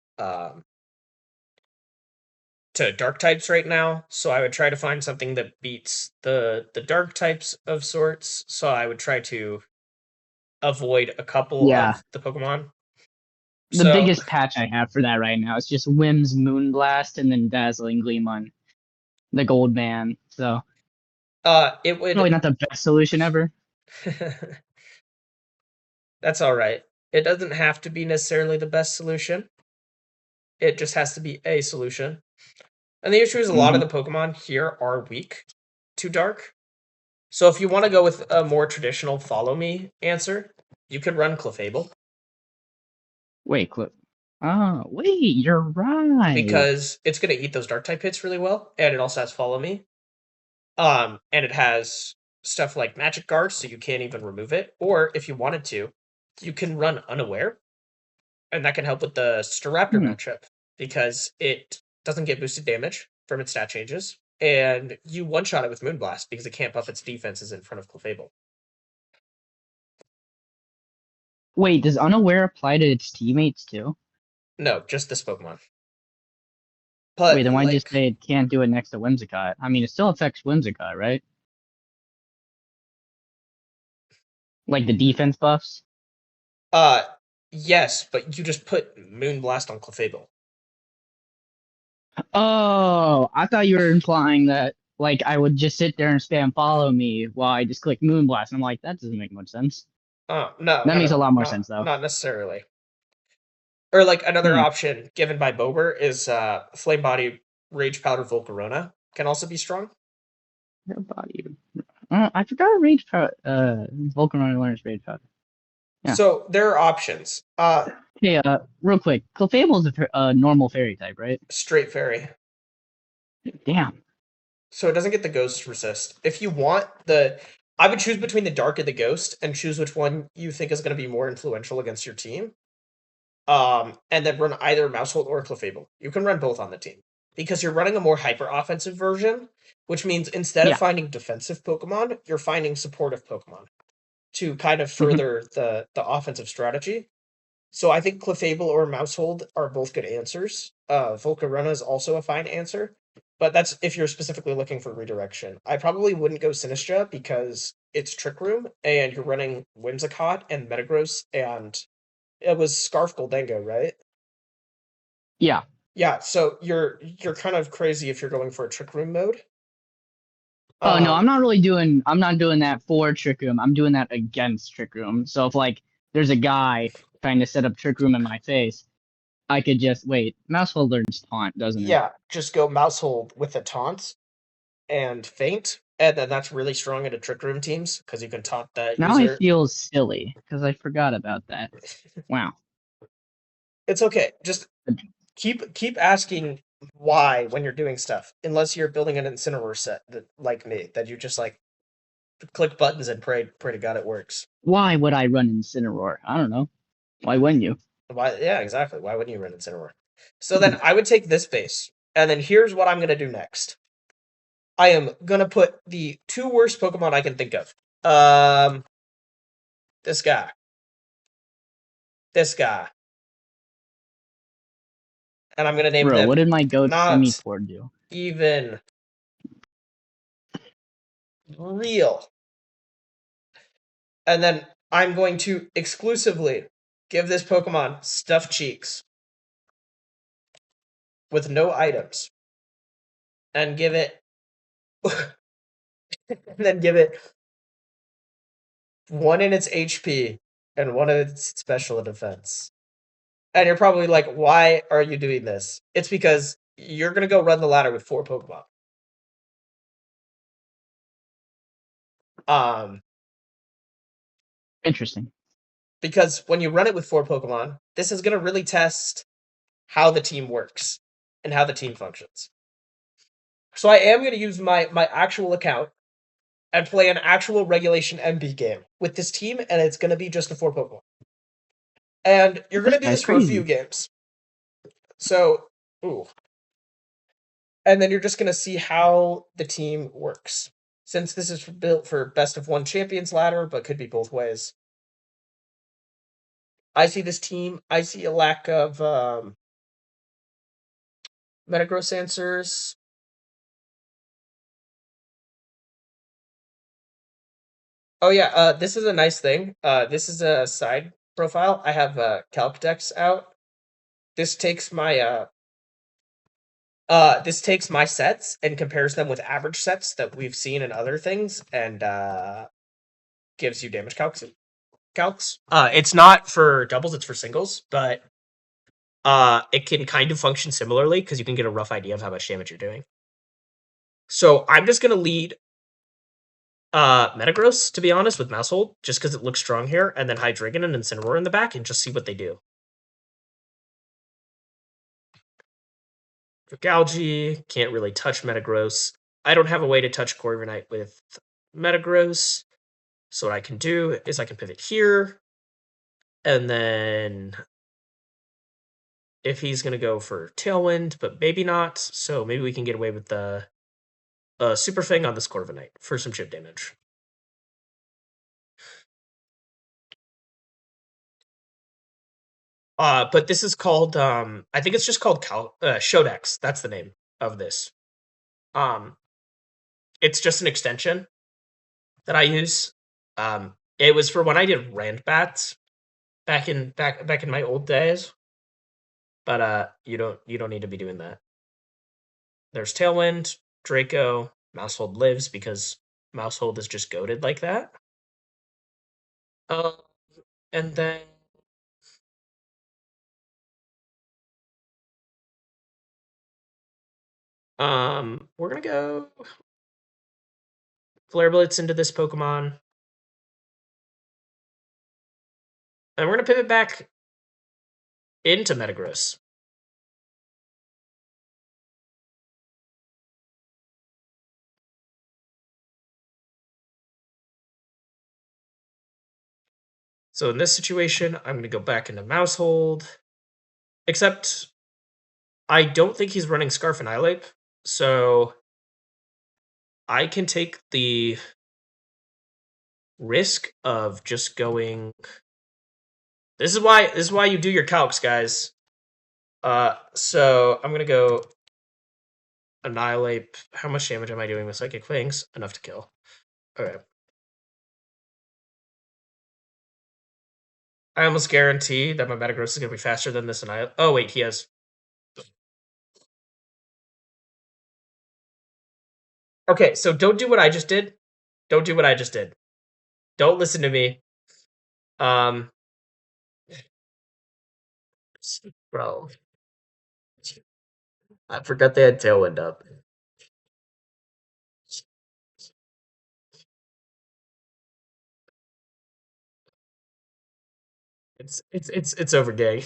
dark types right now. So I would try to find something that beats the dark types of sorts. So I would try to avoid a couple Yeah, of the Pokemon. the So biggest patch I have for that right now is just Whim's Moonblast and then Dazzling Gleam on the Gold Man. So it probably would not the best solution ever. that's all right. It doesn't have to be necessarily the best solution. It just has to be a solution. And the issue is a lot of Hmm. the Pokemon here are weak to dark. So if you want to go with a more traditional follow me answer, you could run Clefable Wait, Clip. Oh, wait, you're right. because it's going to eat those dark type hits really well, and it also has follow me. And it has stuff like Magic Guard, so you can't even remove it. Or if you wanted to, you can run Unaware, and that can help with the Staraptor Hmm. matchup because it doesn't get boosted damage from its stat changes, and you one shot it with Moonblast because it can't buff its defenses in front of Clefable. Wait, does Unaware apply to its teammates too? No, just this Pokemon. Wait, But then why'd you like, say it can't do it next to Whimsicott? I mean, it still affects Whimsicott, right? Like the defense buffs? uh, yes, but you just put Moonblast on Clefable. Oh, I thought you were implying that like I would just sit there and spam follow me while I just click Moonblast. I'm like, that doesn't make much sense. No, That no, makes a no, lot more not sense though. not necessarily. Or like another Hmm. option given by Bober is Flame Body, Rage Powder, Volcarona can also be strong. Your body. I forgot Rage Powder. Vulcan learns Rage Powder. Yeah. So there are options. Hey, real quick, Clefable is a normal fairy type, right? Straight Fairy. Damn. So it doesn't get the Ghost Resist. If you want I would choose between the Dark and the Ghost and choose which one you think is going to be more influential against your team. And then run either Mousehold or Clefable. You can run both on the team because you're running a more hyper offensive version, which means instead of Yeah. finding defensive Pokemon, you're finding supportive Pokemon to kind of Hmm. further the offensive strategy. So I think Clefable or Mousehold are both good answers. Volcarona is also a fine answer, but that's if you're specifically looking for redirection. I probably wouldn't go Sinistra because it's Trick Room and you're running Whimsicott and Metagross and it was Scarf Goldengo, right? Yeah. Yeah, so you're kind of crazy if you're going for a Trick Room mode. Oh no, Um, I'm not doing that for Trick Room. I'm doing that against Trick Room. So if like there's a guy trying to set up Trick Room in my face, I could just wait. Mousehole learns taunt, doesn't it? yeah, just go Mousehold with the taunt and feint, and then that's really strong into Trick Room teams because you can taunt that Now I user. feel silly because I forgot about that. Wow. It's okay. Just keep asking why when you're doing stuff, unless you're building an Incineroar set that, like me, that you just like click buttons and pray to God it works. Why would I run Incineroar? I don't know. Why wouldn't you? Why? Yeah, exactly. Why wouldn't you run Incineroar? So Hmm. then I would take this base, and then here's what I'm gonna do next. I am gonna put the 2 worst Pokemon I can think of. This guy. This guy. And I'm gonna name Bro, them what did my goat not Simipour do? even real. And then I'm going to exclusively give this Pokemon stuffed cheeks with no items. And give it and then give it 1 in its HP and 1 in its special defense. And you're probably like, why are you doing this? It's because you're gonna go run the ladder with 4 Pokemon. Interesting. Because when you run it with 4 Pokemon, this is gonna really test how the team works and how the team functions. So I am gonna use my actual account and play an actual regulation MB game with this team, and it's gonna be just the 4 Pokemon. And you're gonna do That's this for a few crazy. games. So, ooh. And then you're just gonna see how the team works. Since this is built for best of 1 champions ladder, but could be both ways. I see this team. I see a lack of Metagross answers. Oh yeah, this is a nice thing. This is a side profile. I have Calc Dex out. This takes my sets and compares them with average sets that we've seen in other things, and gives you damage calcs. It's not for doubles; it's for singles, but it can kind of function similarly because you can get a rough idea of how much damage you're doing. So I'm just gonna lead Metagross, to be honest, with Mousehold, just because it looks strong here, and then Hydreigon and Incineroar in the back, and just see what they do. Galgi, can't really touch Metagross. I don't have a way to touch Corviknight with Metagross, so what I can do is I can pivot here, and then if he's going to go for Tailwind, but maybe not, so maybe we can get away with the Super Fang on this Corviknight for some chip damage. But this is called, I think it's just called Shodex. That's the name of this. It's just an extension that I use. It was for when I did Randbats back in my old days. But you don't need to be doing that. There's Tailwind, Draco, Mousehold lives because Mousehold is just goated like that. And then we're gonna go Flare Blitz into this Pokemon. And we're gonna pivot back into Metagross. So in this situation, I'm gonna go back into Mousehold. Except I don't think he's running Scarf and Annihilape, so I can take the risk of just going. This is why you do your calcs, guys. So I'm gonna go Annihilate. How much damage am I doing with Psychic Fangs? Enough to kill. Okay. I almost guarantee that my Metagross is gonna be faster than this Annihilate. Oh wait, he has. Okay, so don't do what I just did. Don't do what I just did. Don't listen to me. Bro. I forgot they had Tailwind up. It's over, gang.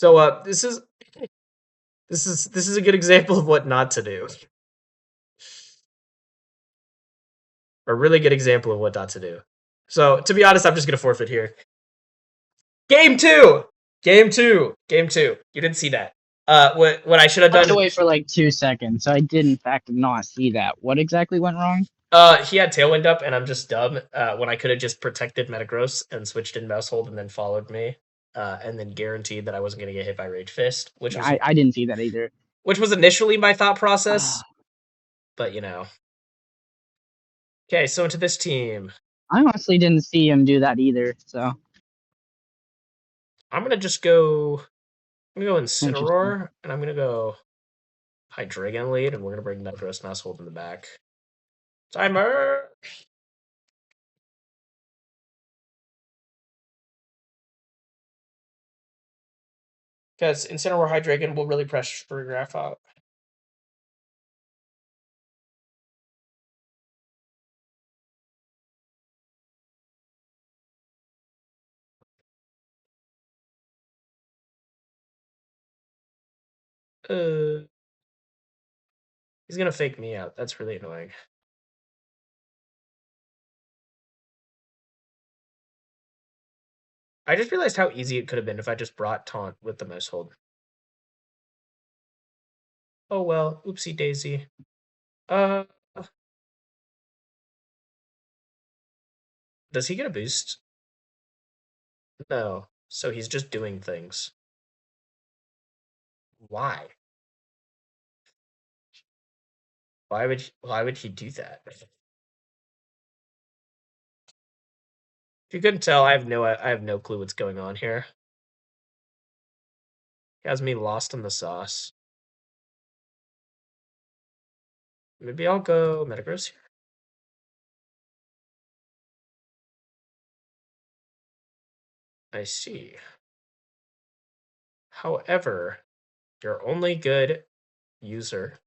So this is a good example of what not to do. A really good example of what not to do. So to be honest, I'm just gonna forfeit here. Game two. You didn't see that. What I should have I was done. away for like 2 seconds, so I did in fact not see that. What exactly went wrong? He had Tailwind up, and I'm just dumb. When I could have just protected Metagross and switched in Mouse Hold and then followed me, and then guaranteed that I wasn't going to get hit by Rage Fist, I didn't see that either. which was initially my thought process. But you know. Okay, so into this team, I honestly didn't see him do that either. So I'm gonna just go. I'm gonna go interesting. Incineroar, and I'm gonna go Hydreigon lead, and we're gonna bring Metagross Mouse Hold in the back. Timer. Because Incineroar Hydreigon will really pressure Graph out. He's gonna fake me out. That's really annoying. I just realized how easy it could have been if I just brought Taunt with the Mouse Hold. Oh well, oopsie daisy. Uh, does he get a boost? No. So he's just doing things. Why? Why would he do that? If you couldn't tell, I have no clue what's going on here. He has me lost in the sauce. Maybe I'll go Metagross here. I see. However, your only good user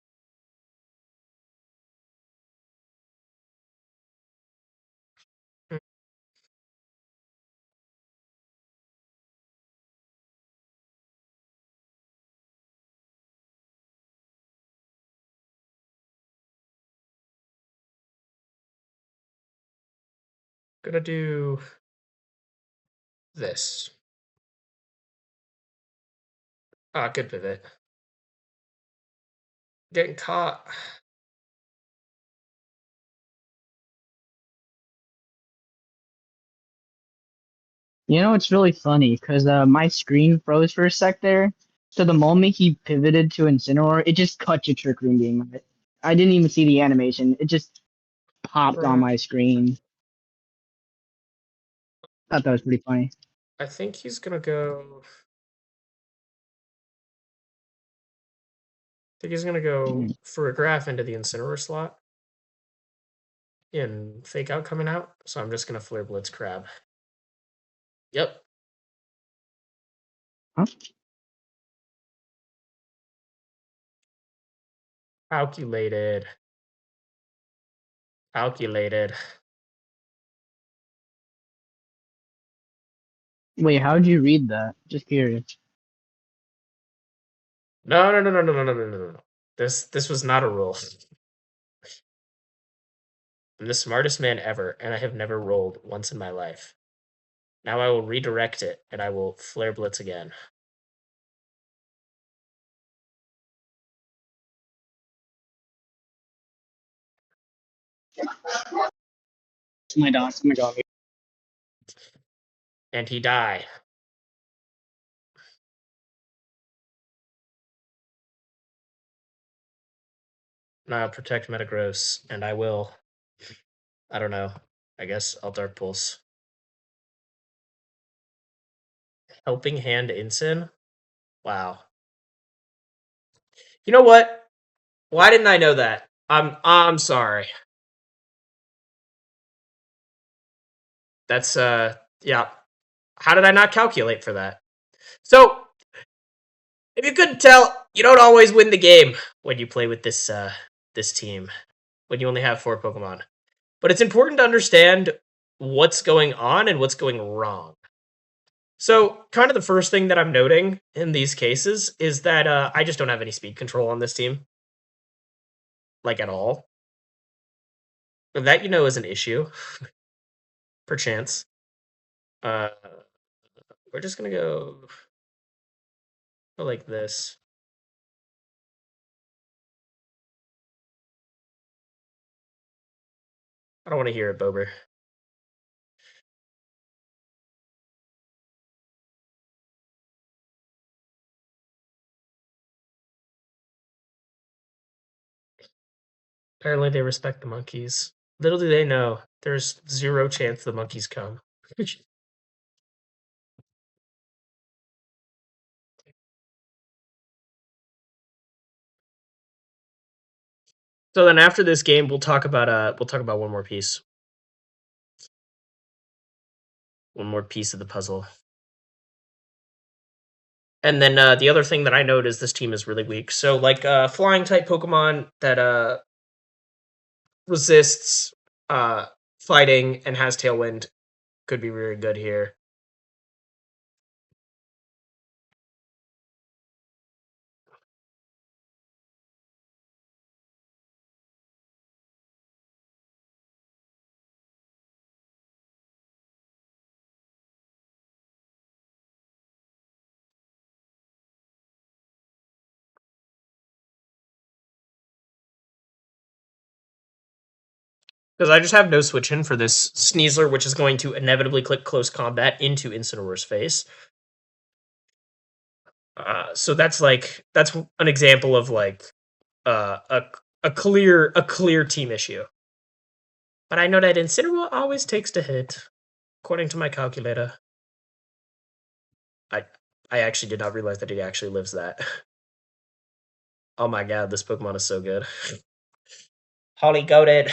gonna do this. Ah, good pivot. Getting caught. You know, it's really funny because my screen froze for a sec there. So the moment he pivoted to Incineroar, it just cut to Trick Room Game. I didn't even see the animation. It just popped on my screen. Thought that was pretty funny. I think he's gonna go. I think he's gonna go for a graph into the Incineroar slot. And fake out coming out. So I'm just gonna Flare Blitz Crab. Yep. Huh? Calculated. Calculated. Wait, how'd you read that? Just curious. No. This was not a rule. I'm the smartest man ever, and I have never rolled once in my life. Now I will redirect it, and I will Flare Blitz again. My dog. Oh my god. And he die. Now I'll protect Metagross, and I will. I don't know. I guess I'll Dark Pulse. Helping Hand Incin? Wow. You know what? Why didn't I know that? I'm sorry. That's yeah. How did I not calculate for that? So, if you couldn't tell, you don't always win the game when you play with this team. When you only have 4 Pokemon. But it's important to understand what's going on and what's going wrong. So, kind of the first thing that I'm noting in these cases is that I just don't have any speed control on this team. Like, at all. And that, is an issue. Perchance. Uh, we're just gonna go like this. I don't want to hear it, Bober. Apparently they respect the monkeys. Little do they know, there's 0 chance the monkeys come. So then after this game, we'll talk about one more piece. One more piece of the puzzle. And then the other thing that I note is this team is really weak. So like flying type Pokemon that resists fighting and has Tailwind could be really good here. Because I just have no switch in for this Sneasler, which is going to inevitably click close combat into Incineroar's face. So that's an example of like a clear team issue. But I know that Incineroar always takes the hit, according to my calculator. I actually did not realize that he actually lives that. Oh my god, this Pokemon is so good. Holly goated.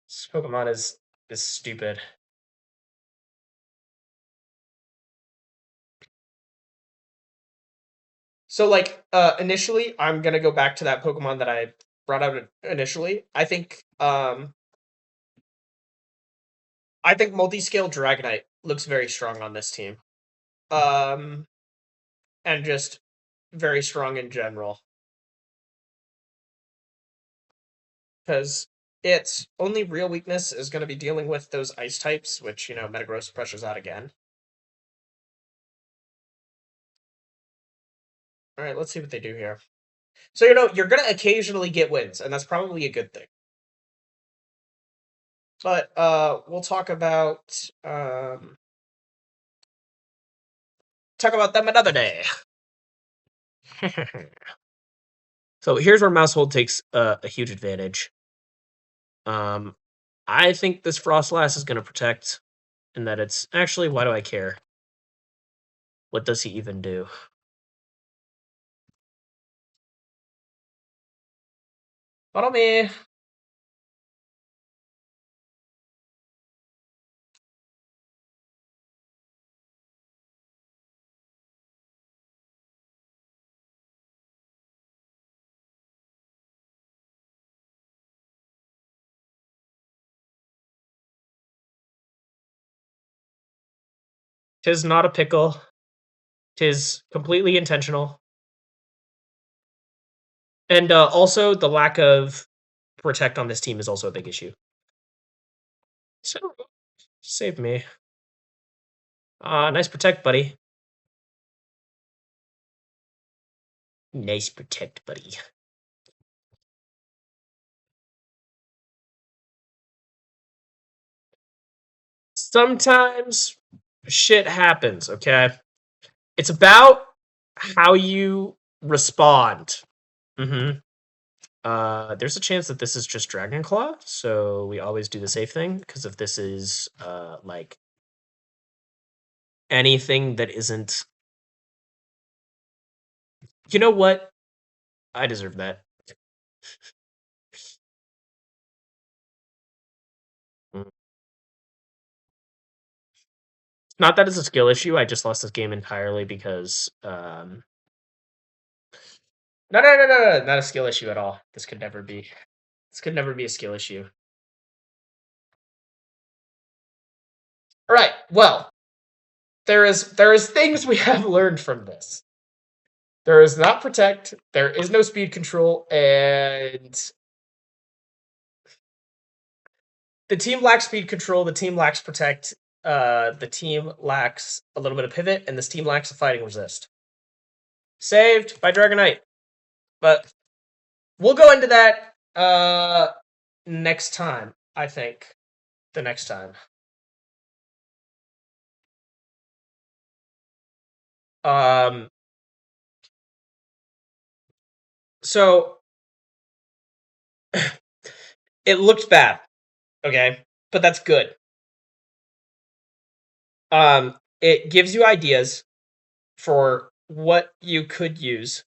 This Pokemon is stupid. So like initially, I'm gonna go back to that Pokemon that I brought out initially. I think multi-scale Dragonite looks very strong on this team. And just very strong in general. Because its only real weakness is going to be dealing with those ice types, which, Metagross pressures out again. Alright, let's see what they do here. So, you're going to occasionally get wins, and that's probably a good thing. But, we'll talk about them another day. So here's where Mousehold takes a huge advantage. I think this Frostlass is going to protect, and that it's... Actually, why do I care? What does he even do? Follow me! Tis not a pickle. Tis completely intentional. And also, the lack of protect on this team is also a big issue. So, save me. Nice protect, buddy. Nice protect, buddy. Sometimes shit happens, okay? It's about how you respond. There's a chance that this is just Dragon Claw, so we always do the safe thing, because if this is, like, anything that isn't... You know what? I deserve that. Not that it's a skill issue, I just lost this game entirely because, No, not a skill issue at all. This could never be a skill issue. Alright, well, there is things we have learned from this. There is not protect, there is no speed control, and the team lacks speed control, the team lacks protect, the team lacks a little bit of pivot, and this team lacks a fighting resist. Saved by Dragonite. But we'll go into that Next time, I think. The next time. So it looked bad, okay? But that's good. It gives you ideas for what you could use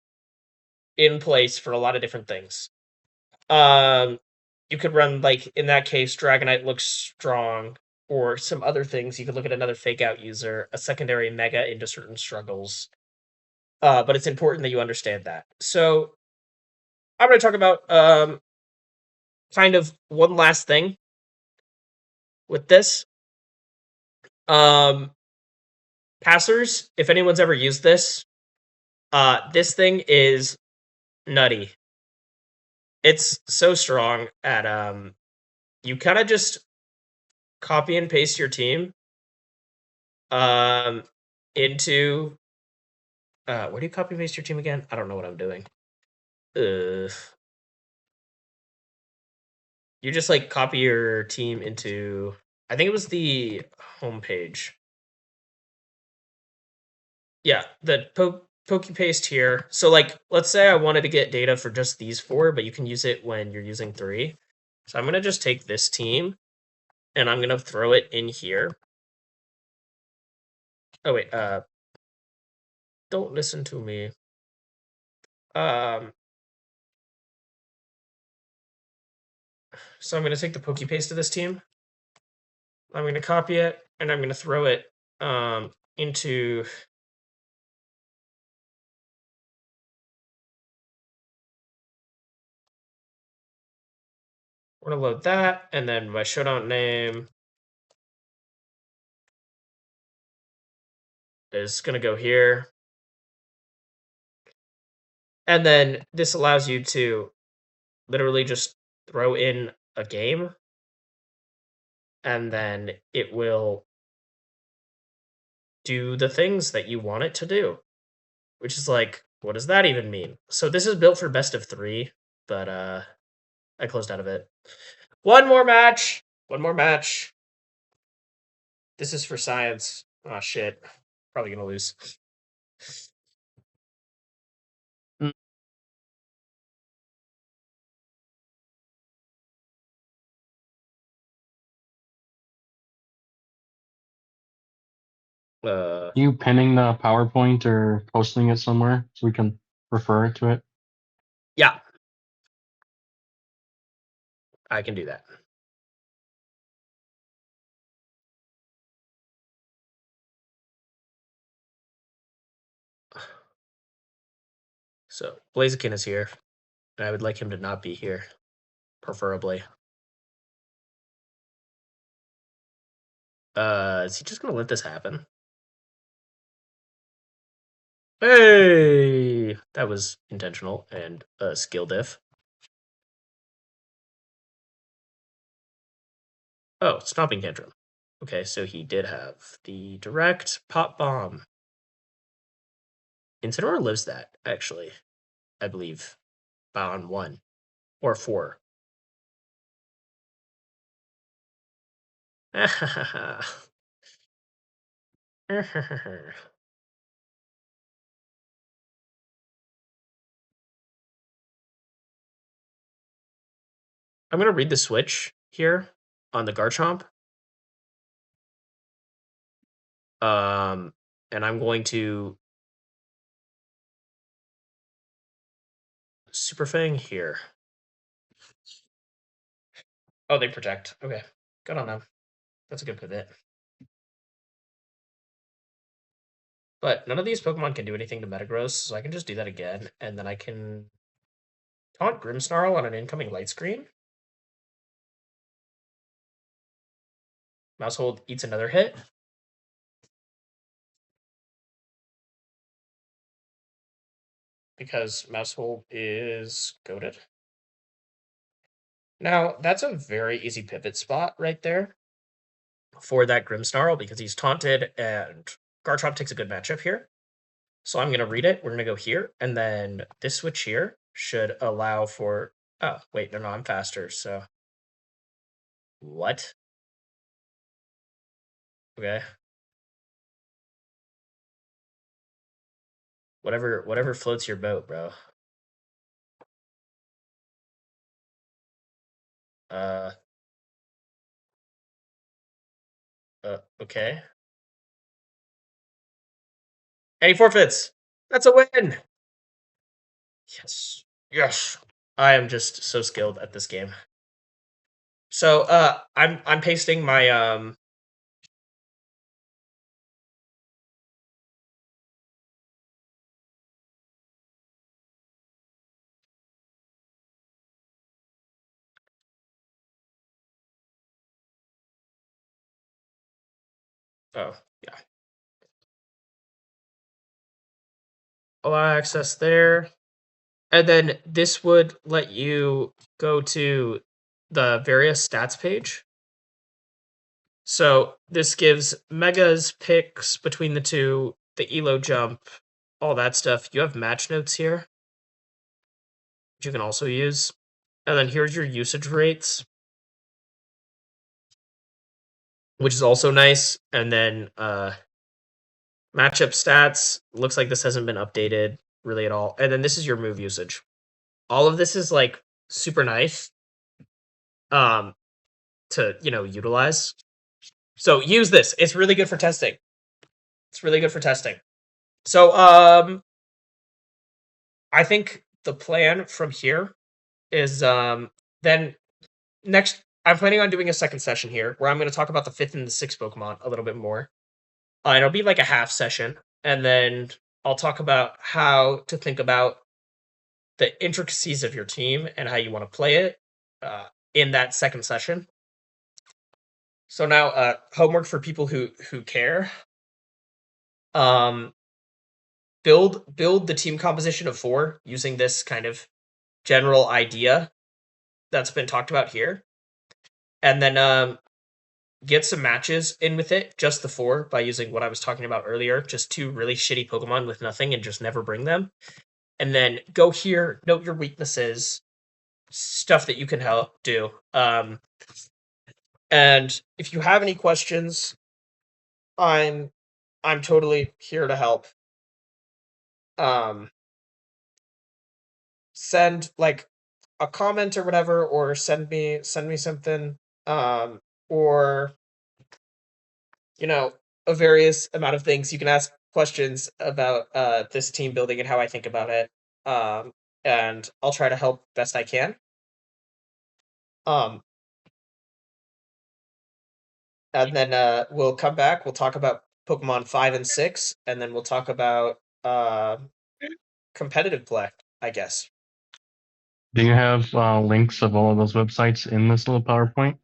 in place for a lot of different things. You could run, like, in that case, Dragonite looks strong, or some other things. You could look at another fake out user, a secondary mega into certain struggles. But it's important that you understand that. So I'm going to talk about kind of one last thing with this. Passers, if anyone's ever used this thing is nutty. It's so strong at you kind of just copy and paste your team into where do you copy and paste your team again? I don't know what I'm doing. You just like copy your team into, I think it was the homepage. Yeah, the Poke paste here. So like, let's say I wanted to get data for just these 4, but you can use it when you're using 3. So I'm gonna just take this team and I'm gonna throw it in here. Oh wait, don't listen to me. So I'm gonna take the Poke paste of this team. I'm gonna copy it and I'm gonna throw it into we're gonna load that, and then my showdown name is gonna go here. And then this allows you to literally just throw in a game, and then it will do the things that you want it to do, which is like, what does that even mean? So this is built for best of 3, but I closed out of it. One more match. This is for science. Oh shit. Probably gonna lose. You pinning the PowerPoint or posting it somewhere so we can refer to it? Yeah. I can do that. So Blaziken is here, and I would like him to not be here, preferably. Is he just gonna let this happen? Hey, that was intentional and a skill diff. Oh, stomping tantrum. Okay, so he did have the direct pop bomb. Incineroar lives that, actually, I believe, on 1 or 4. I'm gonna read the switch here on the Garchomp. And I'm going to Super Fang here. Oh, they protect. Okay, good on them. That's a good pivot. But none of these Pokemon can do anything to Metagross, so I can just do that again, and then I can taunt Grimmsnarl on an incoming light screen. Mousehold eats another hit. Because Mousehold is goated. Now, that's a very easy pivot spot right there for that Grimmsnarl because he's taunted and Garchomp takes a good matchup here. So I'm going to read it. We're going to go here, and then this switch here should allow for Oh, wait, no, I'm faster, so. What? Okay. Whatever floats your boat, bro. Uh, okay. And he forfeits. That's a win. Yes. Yes. I am just so skilled at this game. So, I'm pasting my oh, yeah. Allow access there. And then this would let you go to the various stats page. So this gives megas, picks between the two, the elo jump, all that stuff. You have match notes here, which you can also use. And then here's your usage rates, which is also nice. And then matchup stats. Looks like this hasn't been updated really at all. And then this is your move usage. All of this is like super nice to, utilize. So use this. It's really good for testing. It's really good for testing. So I think the plan from here is then next I'm planning on doing a second session here where I'm going to talk about the 5th and the 6th Pokemon a little bit more. And it'll be like a half session, and then I'll talk about how to think about the intricacies of your team and how you want to play it in that second session. So now, homework for people who care. Build the team composition of 4 using this kind of general idea that's been talked about here, and then get some matches in with it, just the 4, by using what I was talking about earlier, just 2 really shitty Pokemon with nothing and just never bring them. And then go here, note your weaknesses, stuff that you can help do. And if you have any questions, I'm totally here to help. Send like a comment or whatever, or send me something, or a various amount of things. You can ask questions about this team building and how I think about it, and I'll try to help best I can. Um, and then we'll come back. We'll talk about Pokemon 5 and 6, and then we'll talk about competitive play, I guess. Do you have links of all of those websites in this little PowerPoint?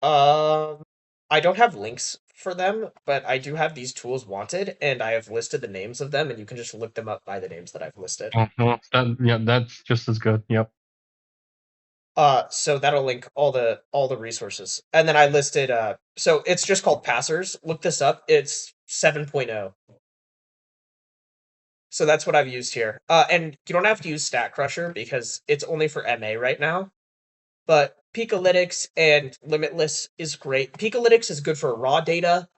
I don't have links for them, but I do have these tools wanted, and I have listed the names of them, and you can just look them up by the names that I've listed. Oh, no, that's just as good. Yep. So that'll link all the resources, and then I listed. So it's just called Passers. Look this up. It's 7.0. So that's what I've used here. And you don't have to use Stat Crusher because it's only for MA right now. But Pikalytics and Limitless is great. Pikalytics is good for raw data.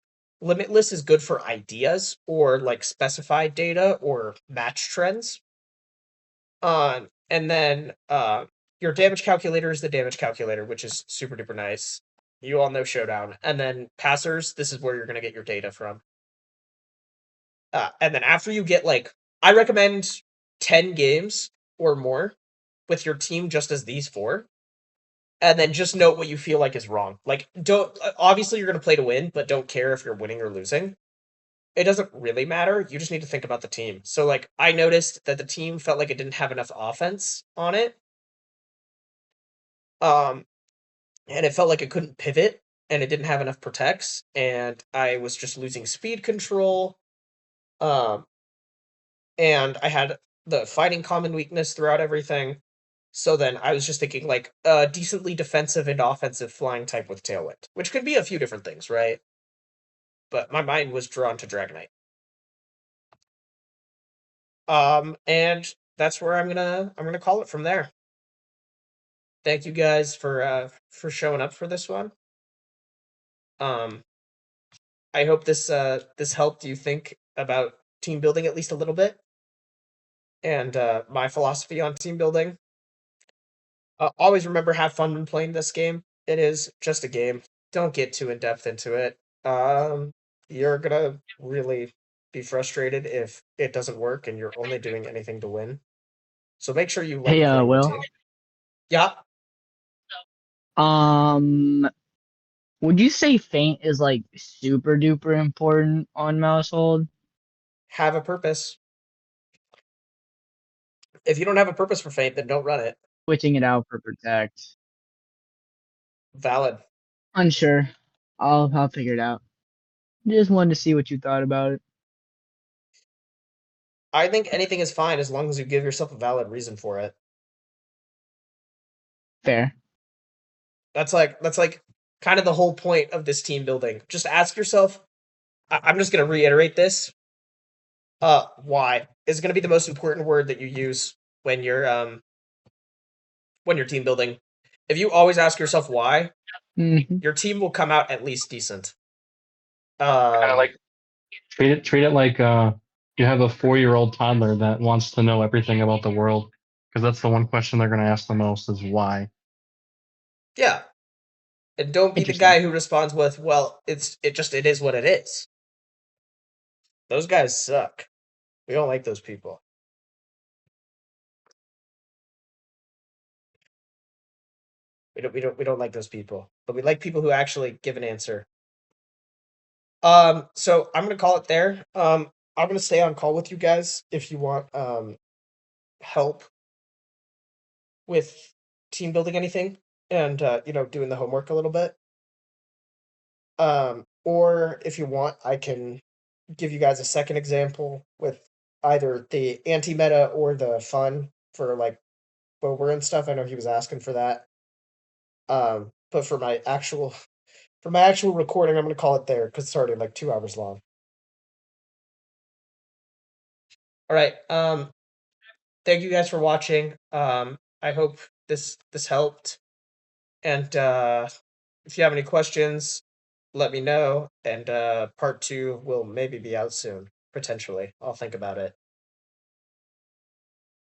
Limitless is good for ideas or like specified data or match trends. And then your damage calculator is the damage calculator, which is super duper nice. You all know Showdown. And then Passers, this is where you're gonna get your data from. And then after you get I recommend 10 games or more with your team just as these 4. And then just note what you feel like is wrong. Like, don't obviously you're gonna play to win, but don't care if you're winning or losing. It doesn't really matter. You just need to think about the team. So I noticed that the team felt like it didn't have enough offense on it. And it felt like it couldn't pivot, and it didn't have enough protects, and I was just losing speed control. And I had the fighting common weakness throughout everything. So then I was just thinking a decently defensive and offensive flying type with Tailwind, which could be a few different things, right? But my mind was drawn to Dragonite. And that's where I'm gonna call it from there. thank you guys for showing up for this one. I hope this helped you think about team building at least a little bit, and my philosophy on team building. Always remember, have fun when playing this game. It is just a game. Don't get too in depth into it. You're gonna really be frustrated if it doesn't work and you're only doing anything to win. So make sure you like Hey, playing the Will. team. Yeah, Um, would you say Faint is like super duper important on Mousehold? have a purpose. If you don't have a purpose for Fate, then don't run it. Switching it out for Protect. Valid. Unsure. I'll figure it out. Just wanted to see what you thought about it. I think anything is fine as long as you give yourself a valid reason for it. Fair. That's like kind of the whole point of this team building. Just ask yourself. I'm just gonna reiterate this. Why is going to be the most important word that you use when you're team building. If you always ask yourself why, Mm-hmm. your team will come out at least decent. Kind of like treat it like you have a 4-year-old toddler that wants to know everything about the world, because that's the one question they're going to ask the most is why. Yeah, and don't be the Interesting. guy who responds with, "Well, it is what it is." Those guys suck. We don't like those people. We don't like those people. But we like people who actually give an answer. So I'm gonna call it there. I'm gonna stay on call with you guys if you want help with team building anything and doing the homework a little bit. Or if you want, I can give you guys a second example with either the anti-meta or the fun for like Bober and stuff. I know he was asking for that. But for my actual recording, I'm gonna call it there because it's already like 2 hours long. All right. Thank you guys for watching. I hope this helped. And if you have any questions, let me know. And part 2 will maybe be out soon, potentially. I'll think about it.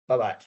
Bye bye.